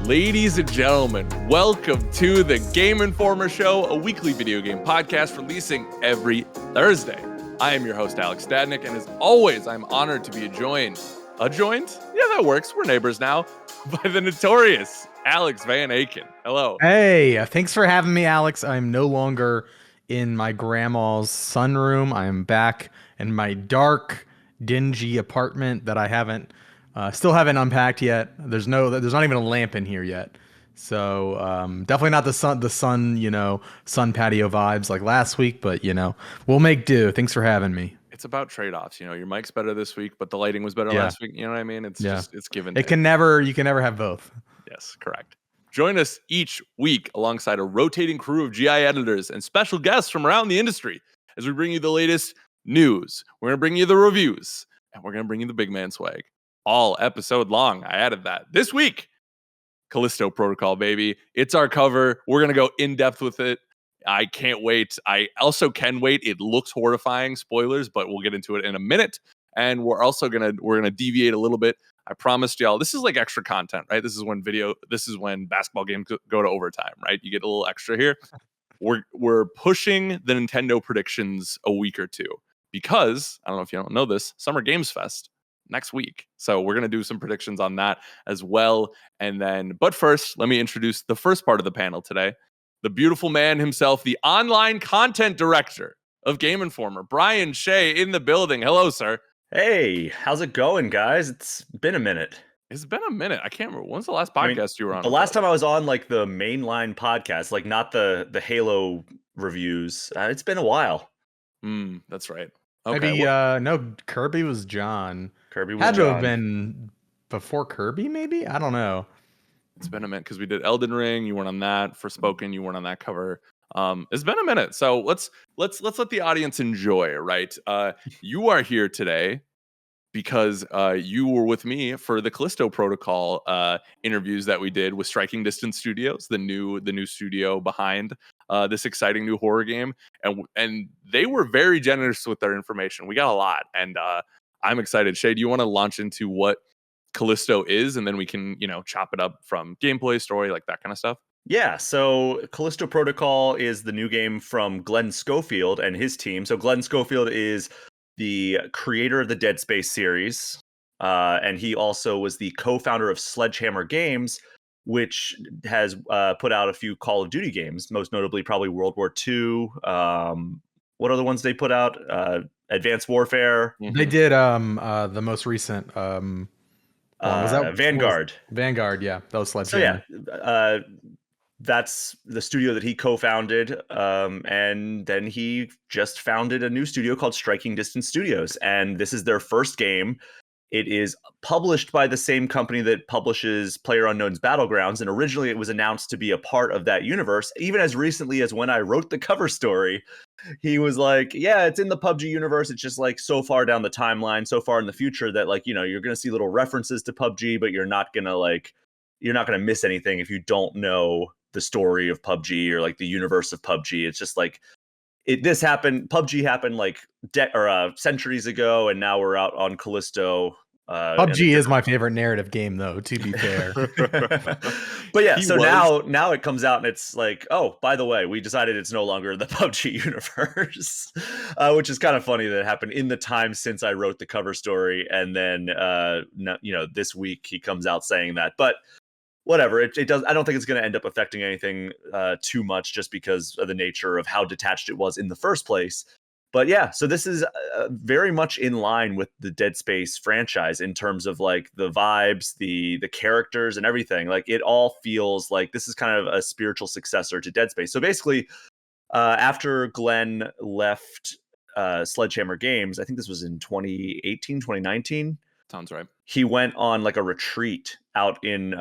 Ladies and gentlemen, welcome to the Game Informer Show, a weekly video game podcast releasing every Thursday. I am your host, Alex Stadnick, and as always, I'm honored to be joined? Yeah, that works. We're neighbors now. By the notorious Alex Van Aken. Hello. Hey, thanks for having me, Alex. I'm no longer in my grandma's sunroom. I'm back in my dark, dingy apartment that I still haven't unpacked yet. There's not even a lamp in here yet. So definitely not the sun patio vibes like last week, but we'll make do. Thanks for having me. It's about trade-offs. Your mic's better this week, but the lighting was better last week. You know what I mean? It's given. You can never have both. Yes, correct. Join us each week alongside a rotating crew of GI editors and special guests from around the industry as we bring you the latest news. We're going to bring you the reviews, and we're going to bring you the big man swag. All episode long. I added that. This week, Callisto Protocol, baby. It's our cover. We're going to go in depth with it. I can't wait. I also can wait. It looks horrifying. Spoilers, but we'll get into it in a minute. And we're gonna deviate a little bit. I promised y'all, this is like extra content, right? This is when basketball games go to overtime, right? You get a little extra here. We're pushing the Nintendo predictions a week or two because, I don't know if you don't know this, Summer Games Fest next week. So we're going to do some predictions on that as well. But first, let me introduce the first part of the panel today. The beautiful man himself, the online content director of Game Informer, Brian Shea, in the building. Hello, sir. Hey, how's it going, guys? It's been a minute. It's been a minute. I can't remember. When's the last podcast you were on? The last time I was on, like, the mainline podcast, like, not the Halo reviews. It's been a while. That's right. Okay. Maybe, no, Kirby was John. Kirby was Had John. to have been before Kirby, maybe? I don't know. It's been a minute because we did Elden Ring. You weren't on that. Forspoken, you weren't on that cover. It's been a minute. So let's let the audience enjoy, right? You are here today because you were with me for the Callisto Protocol interviews that we did with Striking Distance Studios, the new studio behind this exciting new horror game, and they were very generous with their information. We got a lot, and I'm excited. Shay, do you want to launch into what Callisto is, and then we can chop it up from gameplay, story, like that kind of stuff? Yeah, so Callisto Protocol is the new game from Glenn Schofield and his team. So Glenn Schofield is the creator of the Dead Space series, and he also was the co-founder of Sledgehammer Games, which has put out a few Call of Duty games, most notably probably World War II. What are the ones they put out? Advanced Warfare. Mm-hmm. They did the most recent was that Vanguard. Vanguard, yeah, that was Sledgehammer. So that's the studio that he co-founded, and then he just founded a new studio called Striking Distance Studios, and this is their first game. It is published by the same company that publishes PlayerUnknown's Battlegrounds, and originally it was announced to be a part of that universe. Even as recently as when I wrote the cover story, he was like, yeah, it's in the PUBG universe. It's just like so far down the timeline, so far in the future that you're going to see little references to PUBG, but you're not going to miss anything if you don't know the story of PUBG or like the universe of PUBG. It's just like PUBG happened like centuries ago, and now we're out on Callisto. PUBG is my favorite narrative game, though, to be fair. But yeah, now it comes out and it's like, oh, by the way, we decided it's no longer the PUBG universe, which is kind of funny that it happened in the time since I wrote the cover story, and then this week he comes out saying that. But whatever, it does. I don't think it's going to end up affecting anything too much, just because of the nature of how detached it was in the first place. But yeah, so this is very much in line with the Dead Space franchise in terms of like the vibes, the characters, and everything. Like it all feels like this is kind of a spiritual successor to Dead Space. So basically, after Glenn left Sledgehammer Games, I think this was in 2018, 2019. Sounds right. He went on like a retreat out in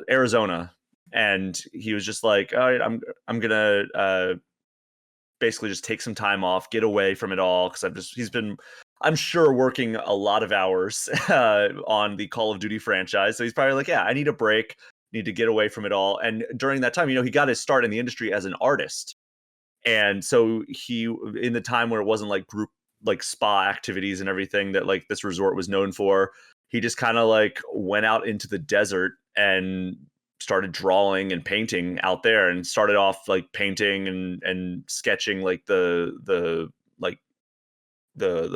Arizona, and he was just like, all right, I'm gonna basically just take some time off, get away from it all, because he's been, I'm sure, working a lot of hours on the Call of Duty franchise. So he's probably like, yeah, I need a break, need to get away from it all. And during that time, he got his start in the industry as an artist. And so he, in the time where it wasn't like group, like spa activities and everything that like this resort was known for, he just kind of like went out into the desert and started drawing and painting out there, and started off like painting and sketching like the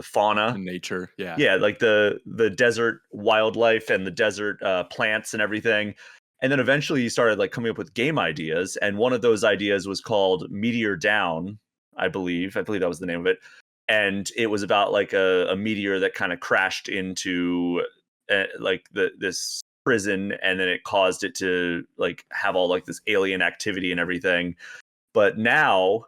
fauna, The nature, yeah. yeah, like the desert wildlife and the desert plants and everything. And then eventually he started like coming up with game ideas, and one of those ideas was called Meteor Down, I believe that was the name of it. And it was about like a meteor that kind of crashed into like this prison, and then it caused it to like have all like this alien activity and everything. But now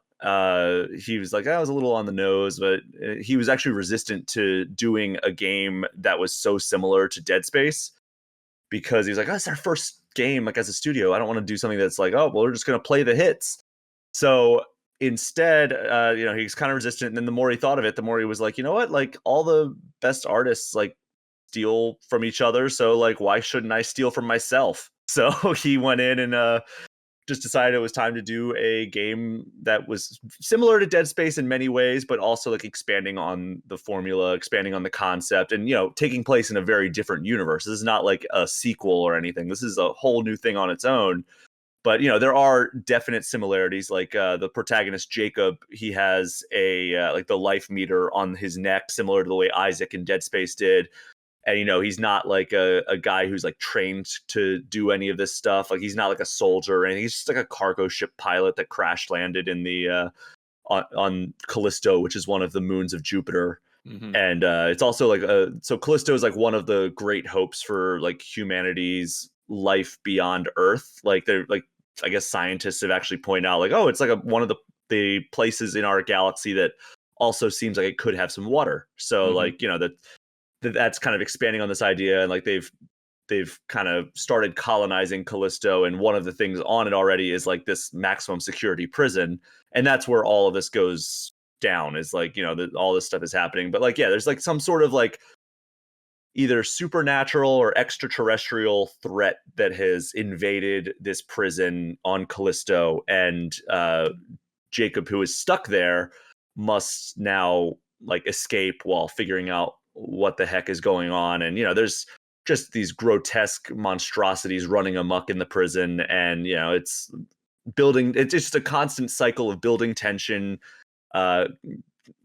he was like, I was a little on the nose, but he was actually resistant to doing a game that was so similar to Dead Space, because he's like, oh, that's our first game like as a studio. I don't want to do something that's like, oh, well, we're just going to play the hits. So instead, he's kind of resistant. And then the more he thought of it, the more he was like, you know what, like all the best artists like steal from each other. So like, why shouldn't I steal from myself? So he went in and just decided it was time to do a game that was similar to Dead Space in many ways, but also like expanding on the formula, expanding on the concept, and taking place in a very different universe. This is not like a sequel or anything. This is a whole new thing on its own. But there are definite similarities. Like the protagonist Jacob, he has a like the life meter on his neck, similar to the way Isaac in Dead Space did. And he's not like a guy who's like trained to do any of this stuff. Like he's not like a soldier or anything. He's just like a cargo ship pilot that crash landed in the on Callisto, which is one of the moons of Jupiter. Mm-hmm. And it's also like so Callisto is like one of the great hopes for like humanity's life beyond Earth. Like they're like, I guess scientists have actually pointed out like, oh, it's like one of the places in our galaxy that also seems like it could have some water. So like that's kind of expanding on this idea, and like they've kind of started colonizing Callisto, and one of the things on it already is like this maximum security prison, and that's where all of this goes down, is like all this stuff is happening. But like, yeah, there's like some sort of like either supernatural or extraterrestrial threat that has invaded this prison on Callisto, and Jacob, who is stuck there, must now like escape while figuring out what the heck is going on. And there's just these grotesque monstrosities running amok in the prison, and it's just a constant cycle of building tension, uh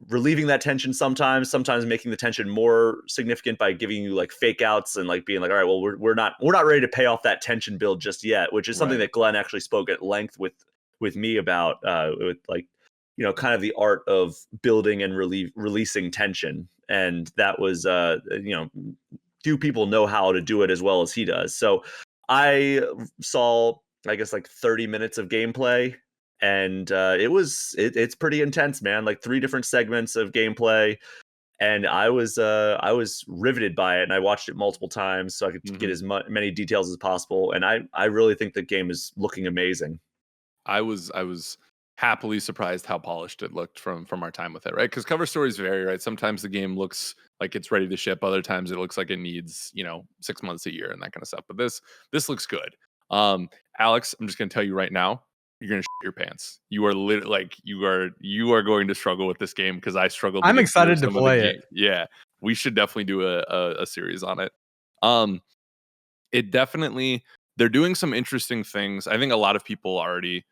relieving that tension, sometimes making the tension more significant by giving you like fake outs and like being like, all right, well, we're not ready to pay off that tension build just yet, which is something that Glenn actually spoke at length with me about, with like kind of the art of building and releasing tension. And that was few people know how to do it as well as he does. So I saw, I guess, like 30 minutes of gameplay, and it's pretty intense, man. Like 3 different segments of gameplay, and I was riveted by it, and I watched it multiple times so I could get as many details as possible. And I really think the game is looking amazing. I was happily surprised how polished it looked from our time with it, right? Because cover stories vary, right? Sometimes the game looks like it's ready to ship, other times it looks like it needs 6 months, a year, and that kind of stuff. But this looks good. Alex, I'm just gonna tell you right now, you're gonna shit your pants. You are like you are going to struggle with this game, because I struggled. I'm excited to play it. Yeah, we should definitely do a series on it. It definitely, they're doing some interesting things. I think a lot of people already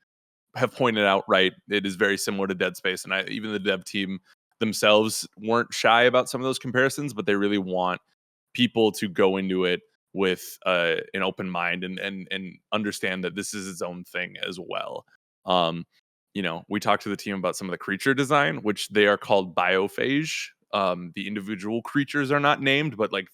have pointed out, right, it is very similar to Dead Space, and even the dev team themselves weren't shy about some of those comparisons, but they really want people to go into it with an open mind and understand that this is its own thing as well. We talked to the team about some of the creature design, which they are called biophage. The individual creatures are not named, but like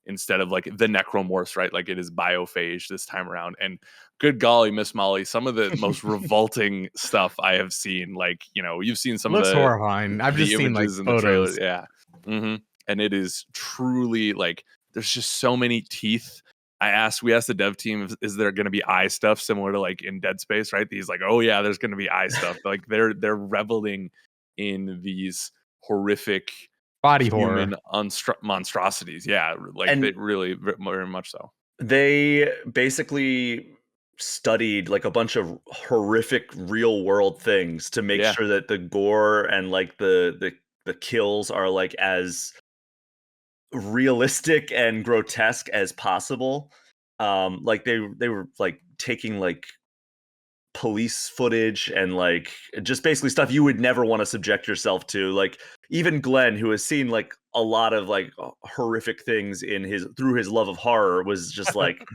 instead of like the necromorphs, right? Like it is biophage this time around. And good golly, Miss Molly, some of the most revolting stuff I have seen. Like, you've seen some looks of the horrifying. I've just seen like images in the photos. trailer. Yeah. And it is truly like, there's just so many teeth. We asked the dev team, is there going to be eye stuff similar to like in Dead Space, right? He's like, oh yeah, there's going to be eye stuff. Like they're reveling in these horrific Body human horror. monstrosities. Yeah, like And they really very much so. They basically studied like a bunch of horrific real world things to make sure that the gore and like the kills are like as realistic and grotesque as possible. like they were like taking like police footage and like just basically stuff you would never want to subject yourself to. Like even Glenn, who has seen like a lot of like horrific things in his through his love of horror, was just like,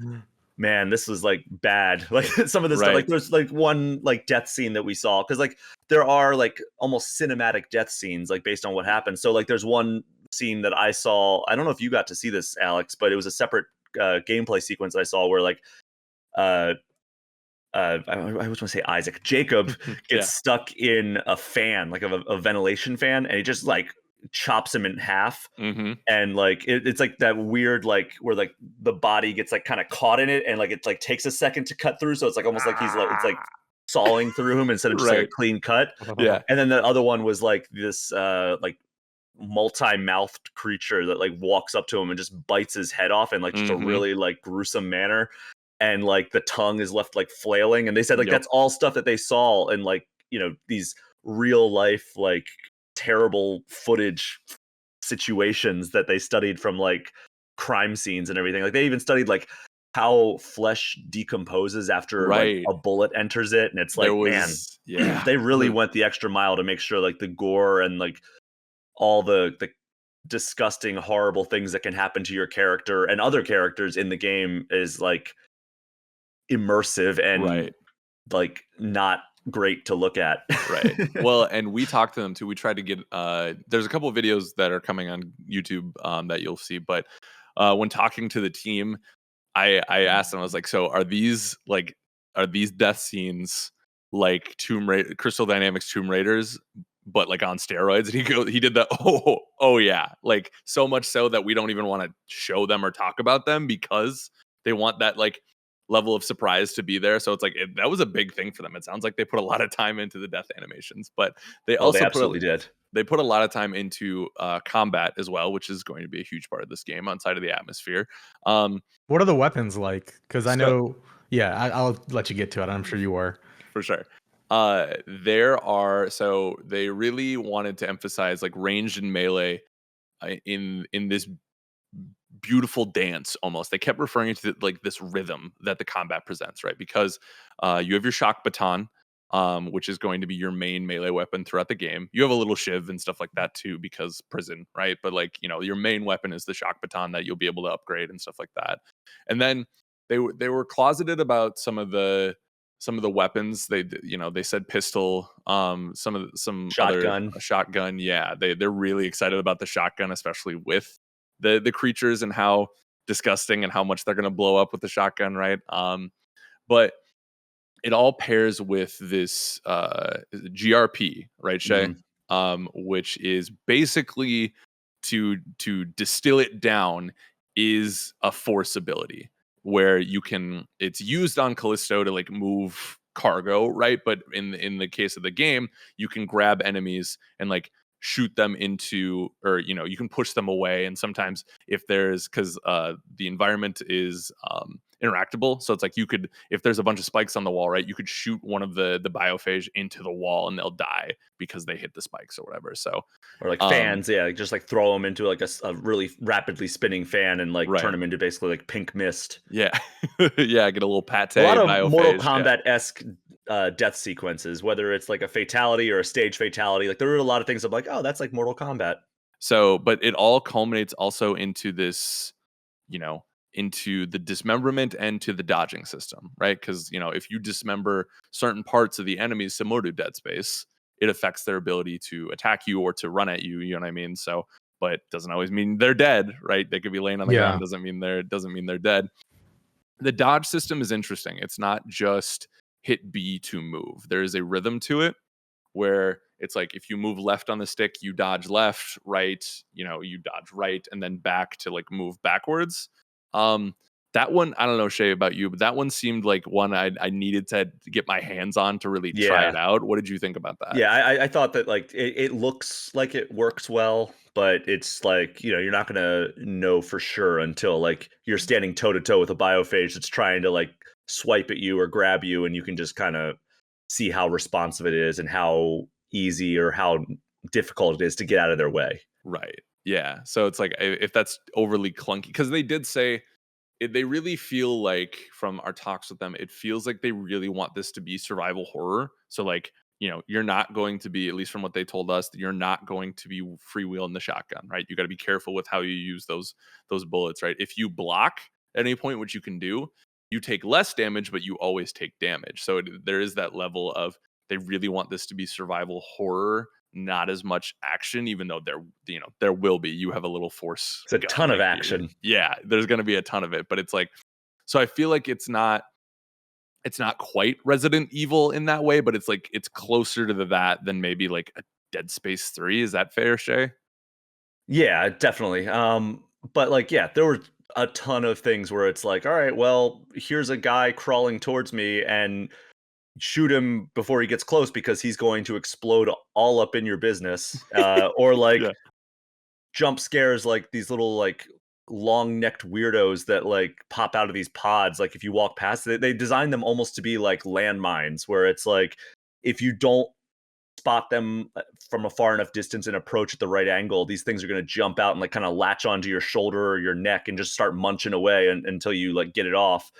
man, this was like bad. Like some of the stuff, like there's like one like death scene that we saw, because like there are like almost cinematic death scenes like based on what happened. So like there's one scene that I saw, I don't know if you got to see this, Alex, but it was a separate gameplay sequence I saw where like I was going to say Isaac. Jacob gets stuck in a fan, like a ventilation fan, and he just like chops him in half. And like it's like that weird like where like the body gets like kind of caught in it, and like it like takes a second to cut through, so it's like almost like he's like it's like sawing through him instead of just like a clean cut. And then the other one was like this like multi-mouthed creature that like walks up to him and just bites his head off in like just a really like gruesome manner, and like the tongue is left like flailing. And they said like that's all stuff that they saw in like, you know, these real life like terrible footage situations that they studied from like crime scenes and everything. Like they even studied like how flesh decomposes after like a bullet enters it, and it's like, man, they really went the extra mile to make sure like the gore and like all the disgusting, horrible things that can happen to your character and other characters in the game is like immersive and like not great to look at. Well, and we talked to them too. We tried to get there's a couple of videos that are coming on YouTube that you'll see, but when talking to the team, I asked them, I was like, so are these death scenes like Crystal Dynamics Tomb Raiders, but like on steroids? And he did the oh yeah, like so much so that we don't even want to show them or talk about them because they want that like level of surprise to be there. So it's like that was a big thing for them. It sounds like they put a lot of time into the death animations, but they also they absolutely did. They put a lot of time into combat as well, which is going to be a huge part of this game outside of the atmosphere. What are the weapons like? Because I know, I'll let you get to it. I'm sure you were. For sure. So they really wanted to emphasize like ranged and melee in this beautiful dance almost. They kept referring to like this rhythm that the combat presents, right? Because you have your shock baton, which is going to be your main melee weapon throughout the game. You have a little shiv and stuff like that too, because prison, right? But like, you know, your main weapon is the shock baton that you'll be able to upgrade and stuff like that. And then they were closeted about some of the weapons. They said pistol, some shotgun. other shotgun. Yeah, they're really excited about the shotgun, especially with the creatures and how disgusting and how much they're going to blow up with the shotgun, right? But it all pairs with this GRP, right, Shay? Which is basically, to distill it down, is a force ability where it's used on Callisto to like move cargo, right? But in the case of the game, you can grab enemies and like shoot them into, or you can push them away. And sometimes if there's, because the environment is interactable, so it's like if there's a bunch of spikes on the wall, right, you could shoot one of the biophage into the wall and they'll die because they hit the spikes or whatever. So, or like fans, just like throw them into like a really rapidly spinning fan and like turn them into basically like pink mist. Yeah. Yeah, get a little pate. A lot of biophage, Mortal Kombat-esque death sequences, whether it's like a fatality or a stage fatality. Like there are a lot of things I'm like, oh, that's like Mortal Kombat. So, but it all culminates also into this, into the dismemberment and to the dodging system, right? Because, if you dismember certain parts of the enemies similar to Dead Space, it affects their ability to attack you or to run at you, you know what I mean? So, but doesn't always mean they're dead, right? They could be laying on the ground, doesn't mean they're dead. The dodge system is interesting. It's not just hit B to move. There is a rhythm to it where it's like if you move left on the stick, you dodge left, right, you dodge right, and then back to like move backwards. That one, I don't know, Shay, about you, but that one seemed like one I needed to get my hands on to really try it out. What did you think about that? Yeah, I thought that like it looks like it works well, but it's like, you're not gonna know for sure until like you're standing toe to toe with a biophage that's trying to like swipe at you or grab you, and you can just kind of see how responsive it is and how easy or how difficult it is to get out of their way. Right. Yeah. So it's like if that's overly clunky, because they did say they really feel like, from our talks with them, it feels like they really want this to be survival horror. So like, you're not going to be, at least from what they told us, you're not going to be freewheeling the shotgun, right? You got to be careful with how you use those bullets, right? If you block at any point, which you can do, you take less damage, but you always take damage. So there is that level of, they really want this to be survival horror, not as much action, even though there will be. You have a little force. It's a ton of action. Yeah, there's going to be a ton of it, but it's like, so I feel like it's not quite Resident Evil in that way, but it's like, it's closer to that than maybe like a Dead Space 3. Is that fair, Shay? Yeah, definitely. But like, yeah, there were a ton of things where it's like, all right, well, here's a guy crawling towards me, and shoot him before he gets close because he's going to explode all up in your business. Or like Yeah. jump scares, like these little like long-necked weirdos that like pop out of these pods. Like if you walk past it, they design them almost to be like landmines, where it's like if you don't spot them from a far enough distance and approach at the right angle, these things are going to jump out and like kind of latch onto your shoulder or your neck and just start munching away until you like get it off.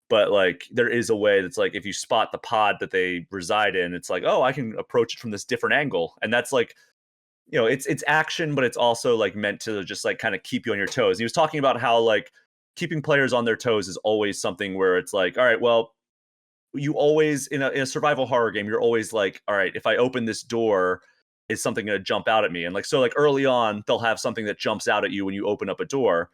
But like there is a way that's like, if you spot the pod that they reside in, it's like, oh, I can approach it from this different angle. And that's like, it's action, but it's also like meant to just like kind of keep you on your toes. And he was talking about how like keeping players on their toes is always something where it's like, all right, well, you always in a survival horror game, you're always like, all right, if I open this door, is something going to jump out at me? And like, so like early on, they'll have something that jumps out at you when you open up a door,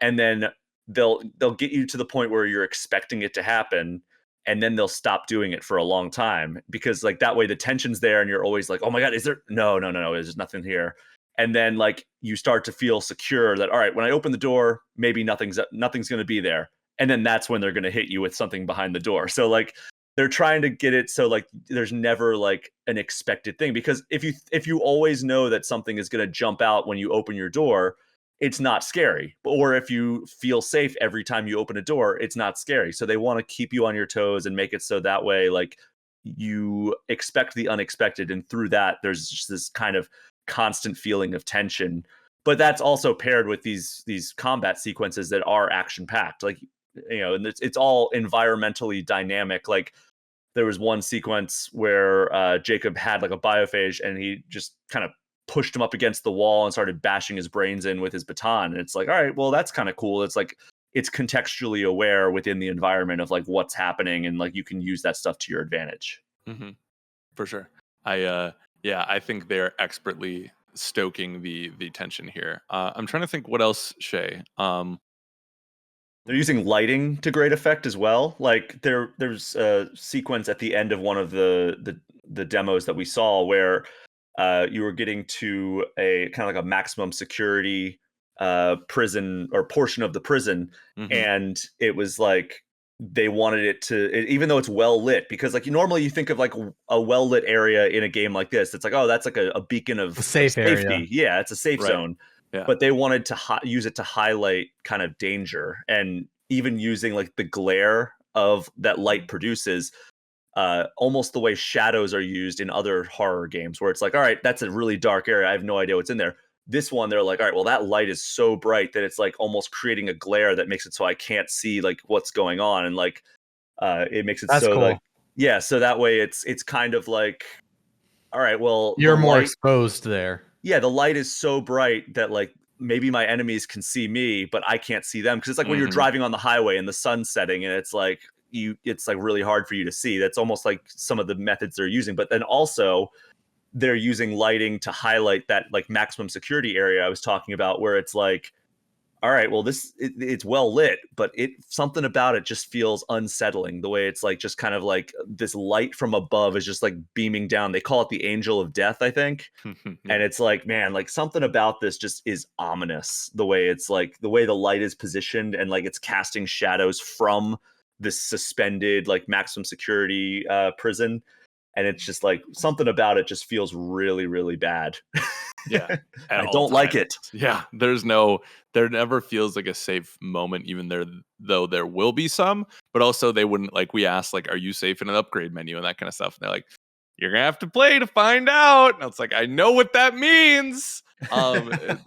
and then they'll get you to the point where you're expecting it to happen, and then they'll stop doing it for a long time, because like that way the tension's there and you're always like, oh my god, is there no, there's nothing here. And then like you start to feel secure that, all right, when I open the door, maybe nothing's going to be there. And then that's when they're going to hit you with something behind the door. So like they're trying to get it so like there's never like an expected thing, because if you always know that something is going to jump out when you open your door, it's not scary. Or if you feel safe every time you open a door, it's not scary. So they want to keep you on your toes and make it so that way like you expect the unexpected, and through that there's just this kind of constant feeling of tension. But that's also paired with these combat sequences that are action packed, like, and it's all environmentally dynamic. Like there was one sequence where Jacob had like a biophage, and he just kind of pushed him up against the wall and started bashing his brains in with his baton. And it's like, all right, well, that's kind of cool. It's like it's contextually aware within the environment of like what's happening, and like you can use that stuff to your advantage. Mm-hmm. For sure. I think they're expertly stoking the tension here. I'm trying to think what else, Shay. They're using lighting to great effect as well. Like there's a sequence at the end of one of the demos that we saw where you were getting to a kind of like a maximum security prison or portion of the prison. Mm-hmm. And it was like they wanted it to, even though it's well lit, because like normally you think of like a well lit area in a game like this, it's like, oh, that's like a beacon of safety. Area. Yeah, it's a safe zone. Yeah. But they wanted to use it to highlight kind of danger, and even using like the glare of that light produces, almost the way shadows are used in other horror games, where it's like, all right, that's a really dark area, I have no idea what's in there. This one, they're like, all right, well, that light is so bright that it's like almost creating a glare that makes it so I can't see like what's going on, and like it makes it that's so cool. like, yeah, so that way it's kind of like, all right, well, you're more exposed there. Yeah, the light is so bright that like maybe my enemies can see me, but I can't see them, because it's like when you're driving on the highway and the sun's setting, and it's like it's like really hard for you to see. That's almost like some of the methods they're using. But then also they're using lighting to highlight that like maximum security area I was talking about, where it's like, all right, well, it's well lit, but something about it just feels unsettling. The way it's like just kind of like this light from above is just like beaming down. They call it the angel of death, I think. Yeah. And it's like, man, like something about this just is ominous. The way it's like the way the light is positioned, and like it's casting shadows from this suspended like maximum security prison. And it's just like something about it just feels really, really bad. Yeah. I don't like it. Yeah. There never feels like a safe moment, even though there will be some, but also they wouldn't, like we asked, like, are you safe in an upgrade menu and that kind of stuff? And they're like, you're gonna have to play to find out. And it's like, I know what that means.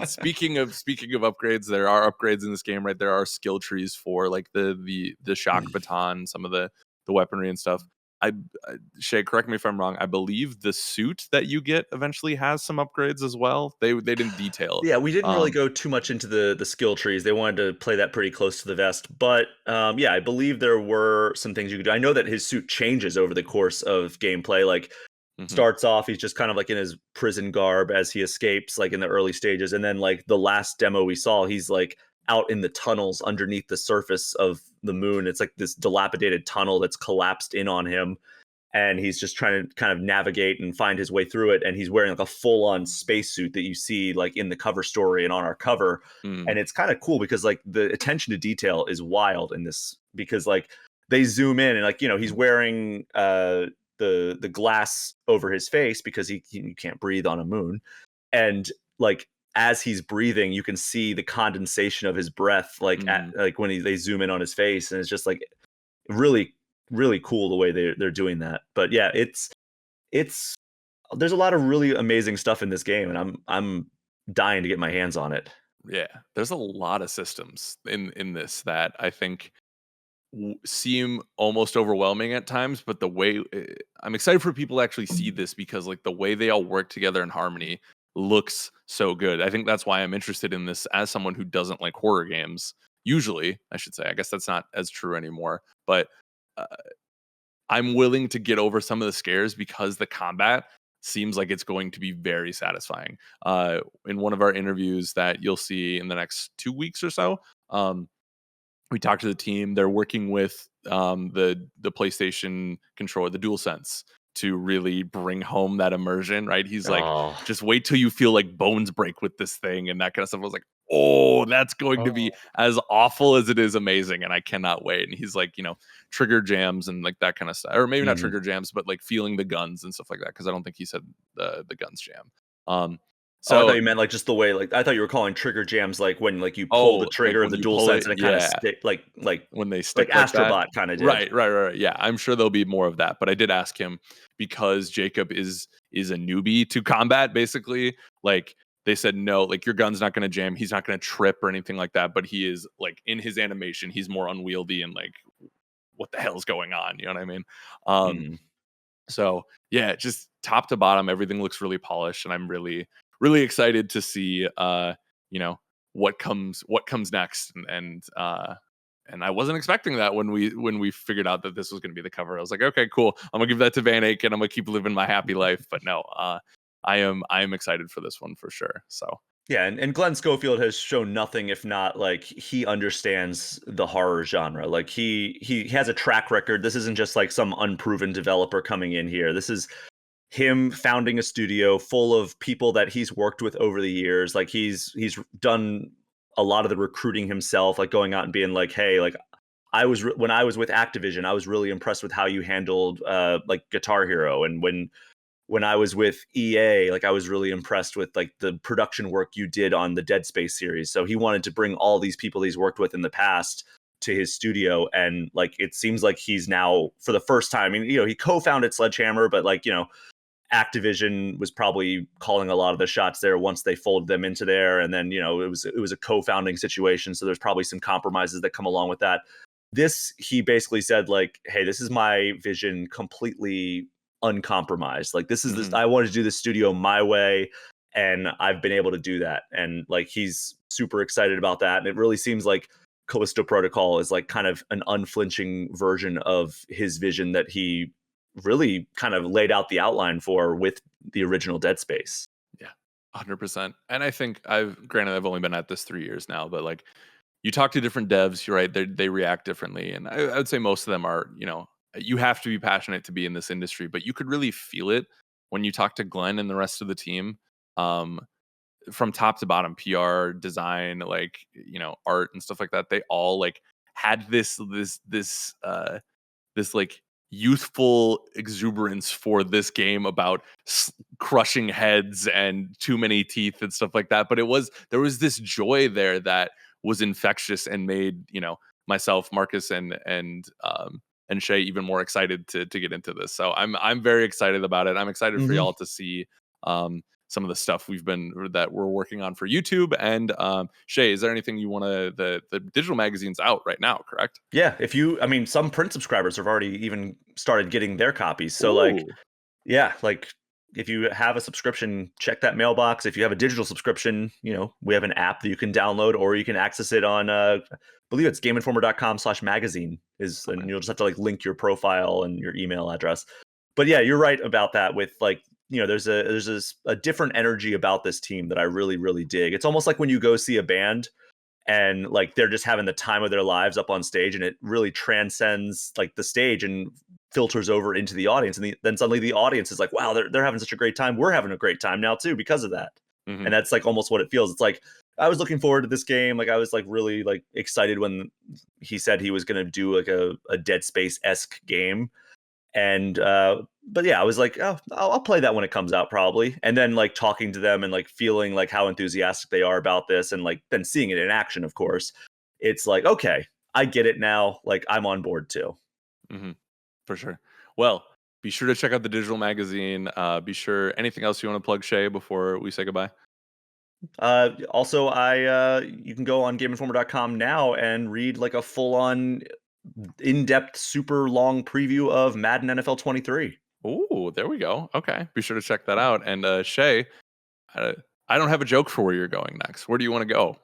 Speaking of upgrades, there are upgrades in this game, right? There are skill trees for like the shock baton, some of the weaponry and stuff. Shay, correct me if I'm wrong. I believe the suit that you get eventually has some upgrades as well. They didn't detail. Yeah, we didn't really go too much into the skill trees. They wanted to play that pretty close to the vest, but yeah, I believe there were some things you could do. I know that his suit changes over the course of gameplay. Like starts off, he's just kind of like in his prison garb as he escapes, like in the early stages, and then like the last demo we saw, he's like out in the tunnels underneath the surface of the moon. It's like this dilapidated tunnel that's collapsed in on him, and he's just trying to kind of navigate and find his way through it. And he's wearing like a full-on spacesuit that you see like in the cover story and on our cover. And it's kind of cool because like the attention to detail is wild in this, because like they zoom in and like, you know, he's wearing the glass over his face because he can't breathe on a moon. And like as he's breathing, you can see the condensation of his breath, like like when they zoom in on his face, and it's just like really cool the way they're doing that. But yeah, it's there's a lot of really amazing stuff in this game, and I'm dying to get my hands on it. Yeah, there's a lot of systems in this that I think seem almost overwhelming at times, but the way I'm excited for people to actually see this, because like the way they all work together in harmony looks so good. I think that's why I'm interested in this as someone who doesn't like horror games. Usually, I should say. I guess that's not as true anymore, but I'm willing to get over some of the scares because the combat seems like it's going to be very satisfying. In one of our interviews that you'll see in the next 2 weeks or so, we talked to the team. They're working with the PlayStation controller, the DualSense, to really bring home that immersion, right? He's like, just wait till you feel like bones break with this thing and that kind of stuff. I was like, oh, that's going to be as awful as it is amazing, and I cannot wait. And he's like, you know, trigger jams and like that kind of stuff, or maybe not trigger jams, but like feeling the guns and stuff like that, because I don't think he said the guns jam. So I thought you meant like just the way, like I thought you were calling trigger jams like when like you pull the trigger like of the DualSense and it kind of stick like when they stick like Astrobot kind of did. Right. Yeah, I'm sure there'll be more of that. But I did ask him, because Jacob is a newbie to combat, basically. Like they said, no, like your gun's not going to jam. He's not going to trip or anything like that. But he is like in his animation, he's more unwieldy and like, what the hell's going on? You know what I mean? So yeah, just top to bottom, everything looks really polished, and I'm really excited to see you know, what comes next. And I wasn't expecting that when we figured out that this was going to be the cover. I was like, okay, cool, I'm gonna give that to Van Aken, I'm gonna keep living my happy life. But no, I am excited for this one for sure. So yeah, and Glenn Schofield has shown nothing if not like he understands the horror genre. Like he has a track record. This isn't just like some unproven developer coming in here. This is him founding a studio full of people that he's worked with over the years. Like he's done a lot of the recruiting himself, like going out and being like, hey, like when I was with Activision, I was really impressed with how you handled like Guitar Hero. And when I was with EA, like I was really impressed with like the production work you did on the Dead Space series. So he wanted to bring all these people he's worked with in the past to his studio. And like, it seems like he's now, for the first time, I mean, you know, he co-founded Sledgehammer, but like, you know, Activision was probably calling a lot of the shots there once they folded them into there. And then, you know, it was a co-founding situation. So there's probably some compromises that come along with that. This, he basically said like, hey, this is my vision completely uncompromised. Like this is this, I wanted to do the studio my way, and I've been able to do that. And like, he's super excited about that. And it really seems like Callisto Protocol is like kind of an unflinching version of his vision that he really kind of laid out the outline for with the original Dead Space. Yeah, 100%. And I think I've only been at this 3 years now, but like you talk to different devs, you're right, they react differently. And I would say most of them are, you know, you have to be passionate to be in this industry, but you could really feel it when you talk to Glenn and the rest of the team. From top to bottom, PR, design, like, you know, art and stuff like that, they all like had this like youthful exuberance for this game about crushing heads and too many teeth and stuff like that. But there was this joy there that was infectious and made, you know, myself, Marcus, and and Shay even more excited to get into this. So I'm very excited about it. I'm excited for y'all to see some of the stuff that we're working on for YouTube. And Shay, is there anything you want to? The digital magazine's out right now, correct? Yeah. Some print subscribers have already even started getting their copies. So like, yeah, like if you have a subscription, check that mailbox. If you have a digital subscription, we have an app that you can download, or you can access it on, I believe it's GameInformer.com/magazine and you'll just have to like link your profile and your email address. But yeah, you're right about that with like, there's a different energy about this team that I really, really dig. It's almost like when you go see a band and like they're just having the time of their lives up on stage, and it really transcends like the stage and filters over into the audience, and then suddenly the audience is like, wow, they're having such a great time, we're having a great time now too because of that. And that's like almost what it feels. It's like I was looking forward to this game. Like I was like really like excited when he said he was going to do like a Dead Space-esque game. And but yeah, I was like, oh, I'll play that when it comes out probably. And then like talking to them and like feeling like how enthusiastic they are about this, and like then seeing it in action, of course, it's like, okay, I get it now. Like I'm on board too. For sure. Well, be sure to check out the digital magazine. Be sure, anything else you want to plug, Shay, before we say goodbye? Also, you can go on GameInformer.com now and read like a full-on, in-depth, super long preview of Madden NFL 23. Oh, there we go. Okay, be sure to check that out. And Shay, I don't have a joke for where you're going next. Where do you want to go?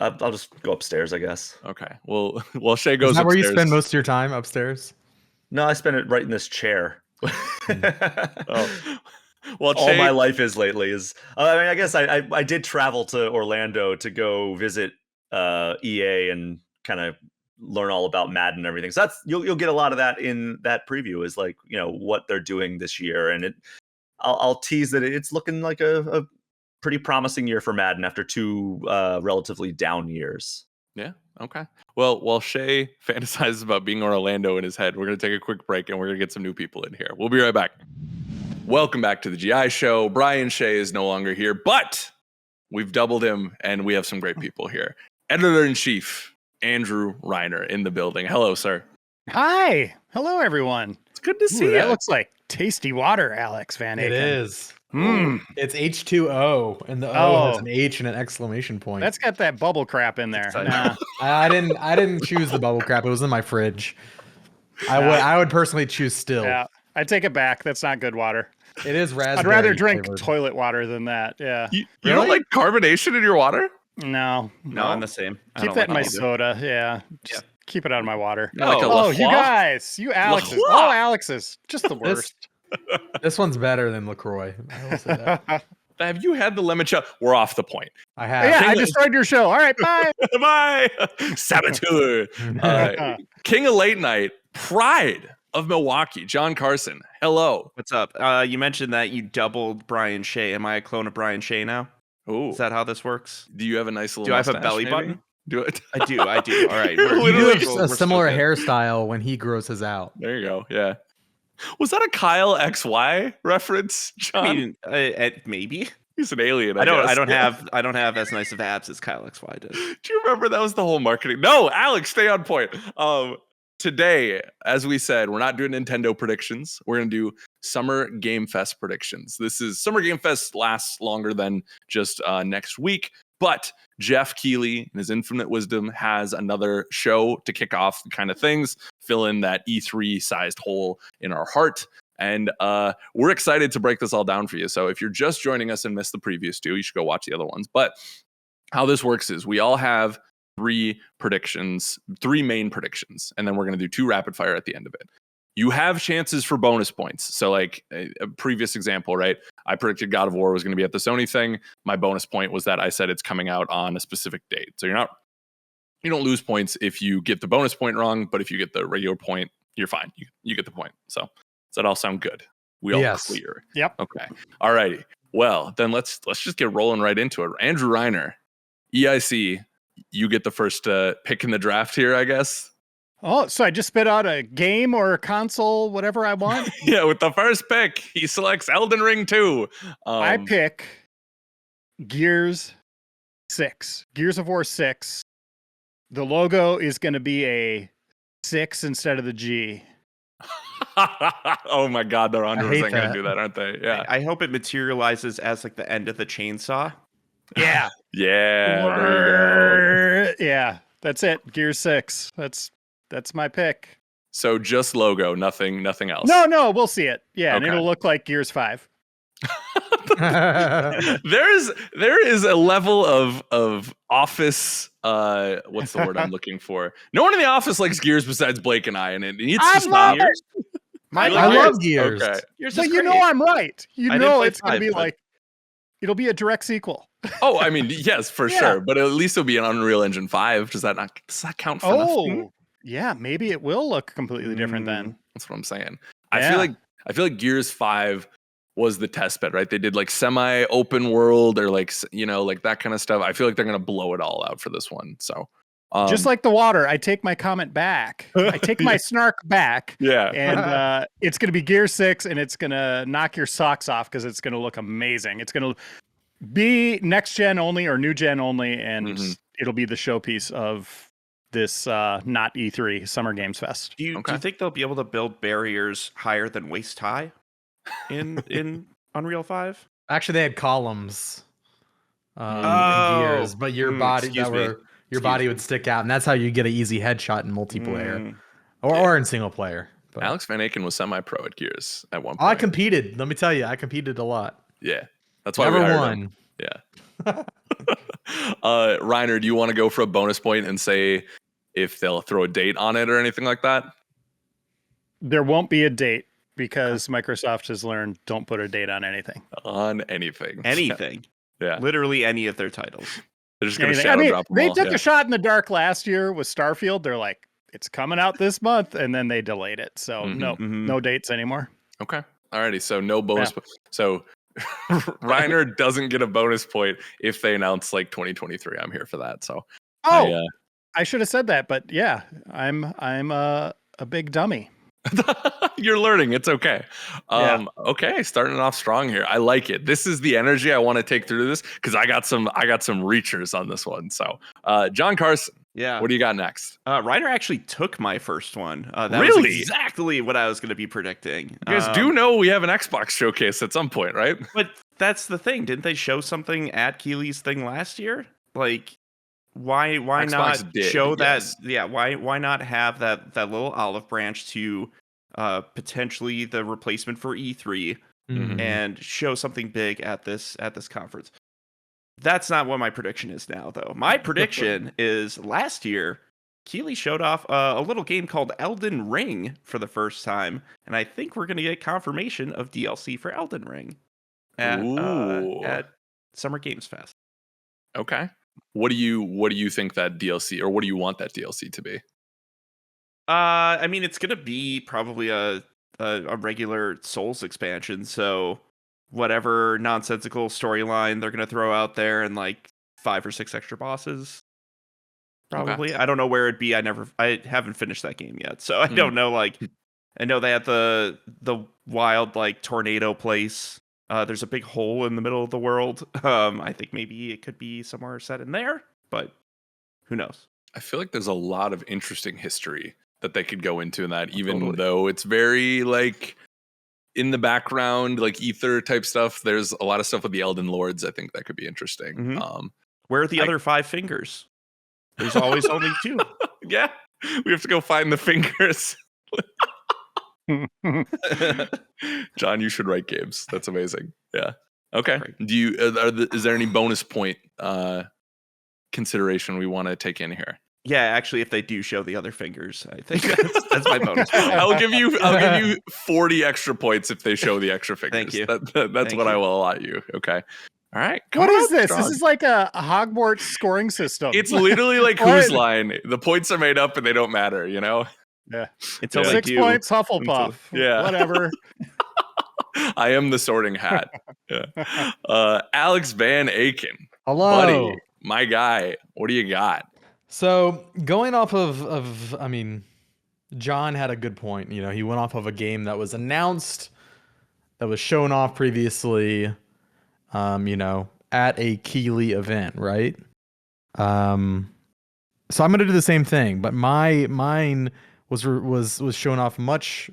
I'll just go upstairs, I guess. Okay. Well, while Shay goes Is that upstairs, where you spend most of your time, upstairs? No, I spend it right in this chair. Well, all my life is lately is. I guess I did travel to Orlando to go visit EA and kind of learn all about Madden and everything. So that's you'll get a lot of that in that preview, is like what they're doing this year, and I'll tease that it's looking like a pretty promising year for Madden after two relatively down years. Yeah. Okay. Well, while Shay fantasizes about being Orlando in his head, we're going to take a quick break and we're going to get some new people in here. We'll be right back. Welcome back to the GI Show. Brian Shay is no longer here, but we've doubled him and we have some great people here. Editor-in-Chief Andrew Reiner in the building. Hello, sir. Hi. Hello, everyone. It's good to see you. That looks like tasty water, Alex Van Aken. It is. Mm. It's H2O, and the O has an H and an exclamation point. That's got that bubble crap in there. Nah. I didn't choose the bubble crap. It was in my fridge. I would personally choose still. Yeah, I take it back. That's not good water. It is raspberry. I'd rather drink flavored. toilet water than that. Yeah. You don't like carbonation in your water? No, I'm the same. Keep that in my soda. Yeah. Just keep it out of my water. No. You guys, you Alexes. All Alexes. Just the worst. This one's better than LaCroix. I will say that. Have you had the lemon chop? We're off the point. I have. Yeah, I destroyed your show. All right, bye. Bye. Saboteur. King of Late Night, pride of Milwaukee, John Carson. Hello. What's up? You mentioned that you doubled Brian Shay. Am I a clone of Brian Shay now? Oh, is that how this works? Do you have a nice little? Do I have a mustache, belly maybe? button? Do it. I do. All right. You do a similar hairstyle when he grows his out. There you go. Yeah. Was that a Kyle XY reference, John? I mean, maybe. He's an alien. I don't have as nice of abs as Kyle XY does. Do you remember that was the whole marketing? No, Alex, stay on point. Today, as we said, we're not doing Nintendo predictions. We're going to do Summer Game Fest predictions. Summer Game Fest lasts longer than just next week, but Jeff Keighley, in his infinite wisdom, has another show to kick off the kind of things, fill in that E3-sized hole in our heart. And we're excited to break this all down for you. So if you're just joining us and missed the previous two, you should go watch the other ones. But how this works is we all have three main predictions, and then we're going to do two rapid fire at the end of it. You have chances for bonus points. So like a previous example, right? I predicted God of War was going to be at the Sony thing. My bonus point was that I said it's coming out on a specific date. So you don't lose points if you get the bonus point wrong, but if you get the regular point, you're fine. You get the point. So does that all sound good? We all clear. Yep. Okay. All righty. Well, then let's just get rolling right into it. Andrew Reiner, EIC, you get the first pick in the draft here, I guess. Oh, so I just spit out a game or a console, whatever I want? Yeah, with the first pick, he selects Elden Ring 2. I pick Gears of War 6. The logo is going to be a 6 instead of the G. Oh my God, they're 100% hate going to that. do that, aren't they? Yeah. I hope it materializes as like the end of the chainsaw. Yeah. Yeah, there you go. Yeah, that's it. Gear 6. That's my pick. So just logo, nothing else. No, we'll see it. Yeah, and Okay. it'll look like Gears 5. There is a level of office. What's the word I'm looking for? No one in the office likes Gears besides Blake and I, and it needs to stop. Gears? I You like love Gears. Okay. Gears But is you know great. I'm right. You I didn't know play it's going to 5, be but- like, it'll be a direct sequel. Oh, I mean, yes, for Yeah. sure. But at least it'll be an Unreal Engine 5. Does that count for nothing? Oh, yeah, maybe it will look completely different then. That's what I'm saying. Yeah. I feel like Gears 5 was the test bed, right? They did like semi-open world or like like that kind of stuff. I feel like they're gonna blow it all out for this one. So Just like the water, I take my comment back. I take my snark back. yeah. And it's going to be Gear 6, and it's going to knock your socks off because it's going to look amazing. It's going to be next gen only or new gen only, and it'll be the showpiece of this not E3 Summer Games Fest. Do you think they'll be able to build barriers higher than waist high in Unreal 5? Actually, they had columns in Gears, but your body would stick out, and that's how you get an easy headshot in multiplayer or in single player. But Alex Van Aken was semi-pro at Gears at one point. I competed. Let me tell you, I competed a lot. Yeah, that's why we Never hired won. him. Yeah. Reiner, do you want to go for a bonus point and say if they'll throw a date on it or anything like that? There won't be a date because Microsoft has learned don't put a date on anything. On anything. Anything. Yeah. Literally any of their titles. They're just going to Anything. shadow I mean, drop them they all. took Yeah. a shot in the dark last year with Starfield. They're like, it's coming out this month, and then they delayed it. So no dates anymore. Okay. Alrighty. So no bonus. So Reiner doesn't get a bonus point if they announce like 2023. I'm here for that. So I should have said that, but yeah, I'm a big dummy. you're learning. It's okay. Yeah. Okay. Starting off strong here. I like it. This is the energy I want to take through this because I got some reachers on this one. So John Carson. Yeah. What do you got next? Reiner actually took my first one. That Really? was exactly what I was going to be predicting. You guys do know we have an Xbox showcase at some point, right? But that's the thing. Didn't they show something at Keely's thing last year? Like, why Xbox not did, show yes. that? Yeah, why not have that little olive branch to potentially the replacement for E3 and show something big at this conference? That's not what my prediction is now, though. My prediction is last year, Keely showed off a little game called Elden Ring for the first time, and I think we're going to get confirmation of DLC for Elden Ring at Summer Games Fest. Okay. What do you think that DLC, or what do you want that DLC to be? I mean, it's going to be probably a regular Souls expansion, so whatever nonsensical storyline they're going to throw out there and like 5 or 6 extra bosses. Probably. I don't know where it'd be. I haven't finished that game yet, so I don't know. Like, I know they had the wild like tornado place. There's a big hole in the middle of the world. I think maybe it could be somewhere set in there, but who knows? I feel like there's a lot of interesting history that they could go into in that, even though it's very like in the background, like ether type stuff. There's a lot of stuff with the Elden Lords. I think that could be interesting. Where are the other 5 fingers? There's always only 2. Yeah, we have to go find the fingers. John, you should write games. That's amazing. Yeah. Okay. Great. Do you? Is there any bonus point consideration we want to take in here? Yeah, actually, if they do show the other fingers, I think that's my bonus point. I'll give you 40 extra points if they show the extra fingers. Thank you. That's what I will allot you. Okay. All right. What is this? This is like a Hogwarts scoring system. It's literally like Who's Line. The points are made up and they don't matter, you know? Yeah. It's 6 points, Hufflepuff. Yeah. Whatever. I am the Sorting Hat. Yeah. Alex Van Aken. Hello. Buddy, my guy. What do you got? So going off of I mean, John had a good point. You know, he went off of a game that was announced, that was shown off previously, you know, at a Keely event, right? So I'm gonna do the same thing, but mine was shown off much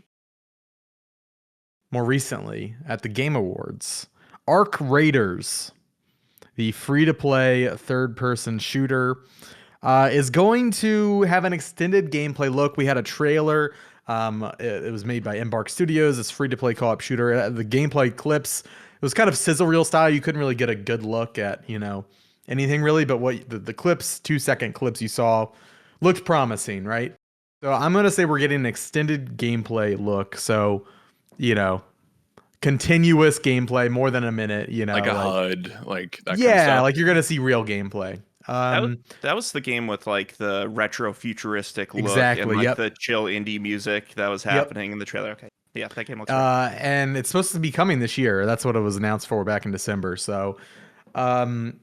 more recently at the Game Awards. Arc Raiders, the free-to-play third-person shooter, is going to have an extended gameplay look. We had a trailer. It was made by Embark Studios. It's free-to-play co-op shooter. The gameplay clips, it was kind of sizzle reel style. You couldn't really get a good look at, anything really, but what the clips, 2-second clips you saw looked promising, right? So I'm going to say we're getting an extended gameplay look. So, continuous gameplay, more than a minute, like a HUD, like that kind of yeah, stuff. like you're going to see real gameplay. That was the game with like the retro futuristic look Exactly, and like yep. the chill indie music that was happening in the trailer. Okay. Yeah, that game looks and it's supposed to be coming this year. That's what it was announced for back in December. So, but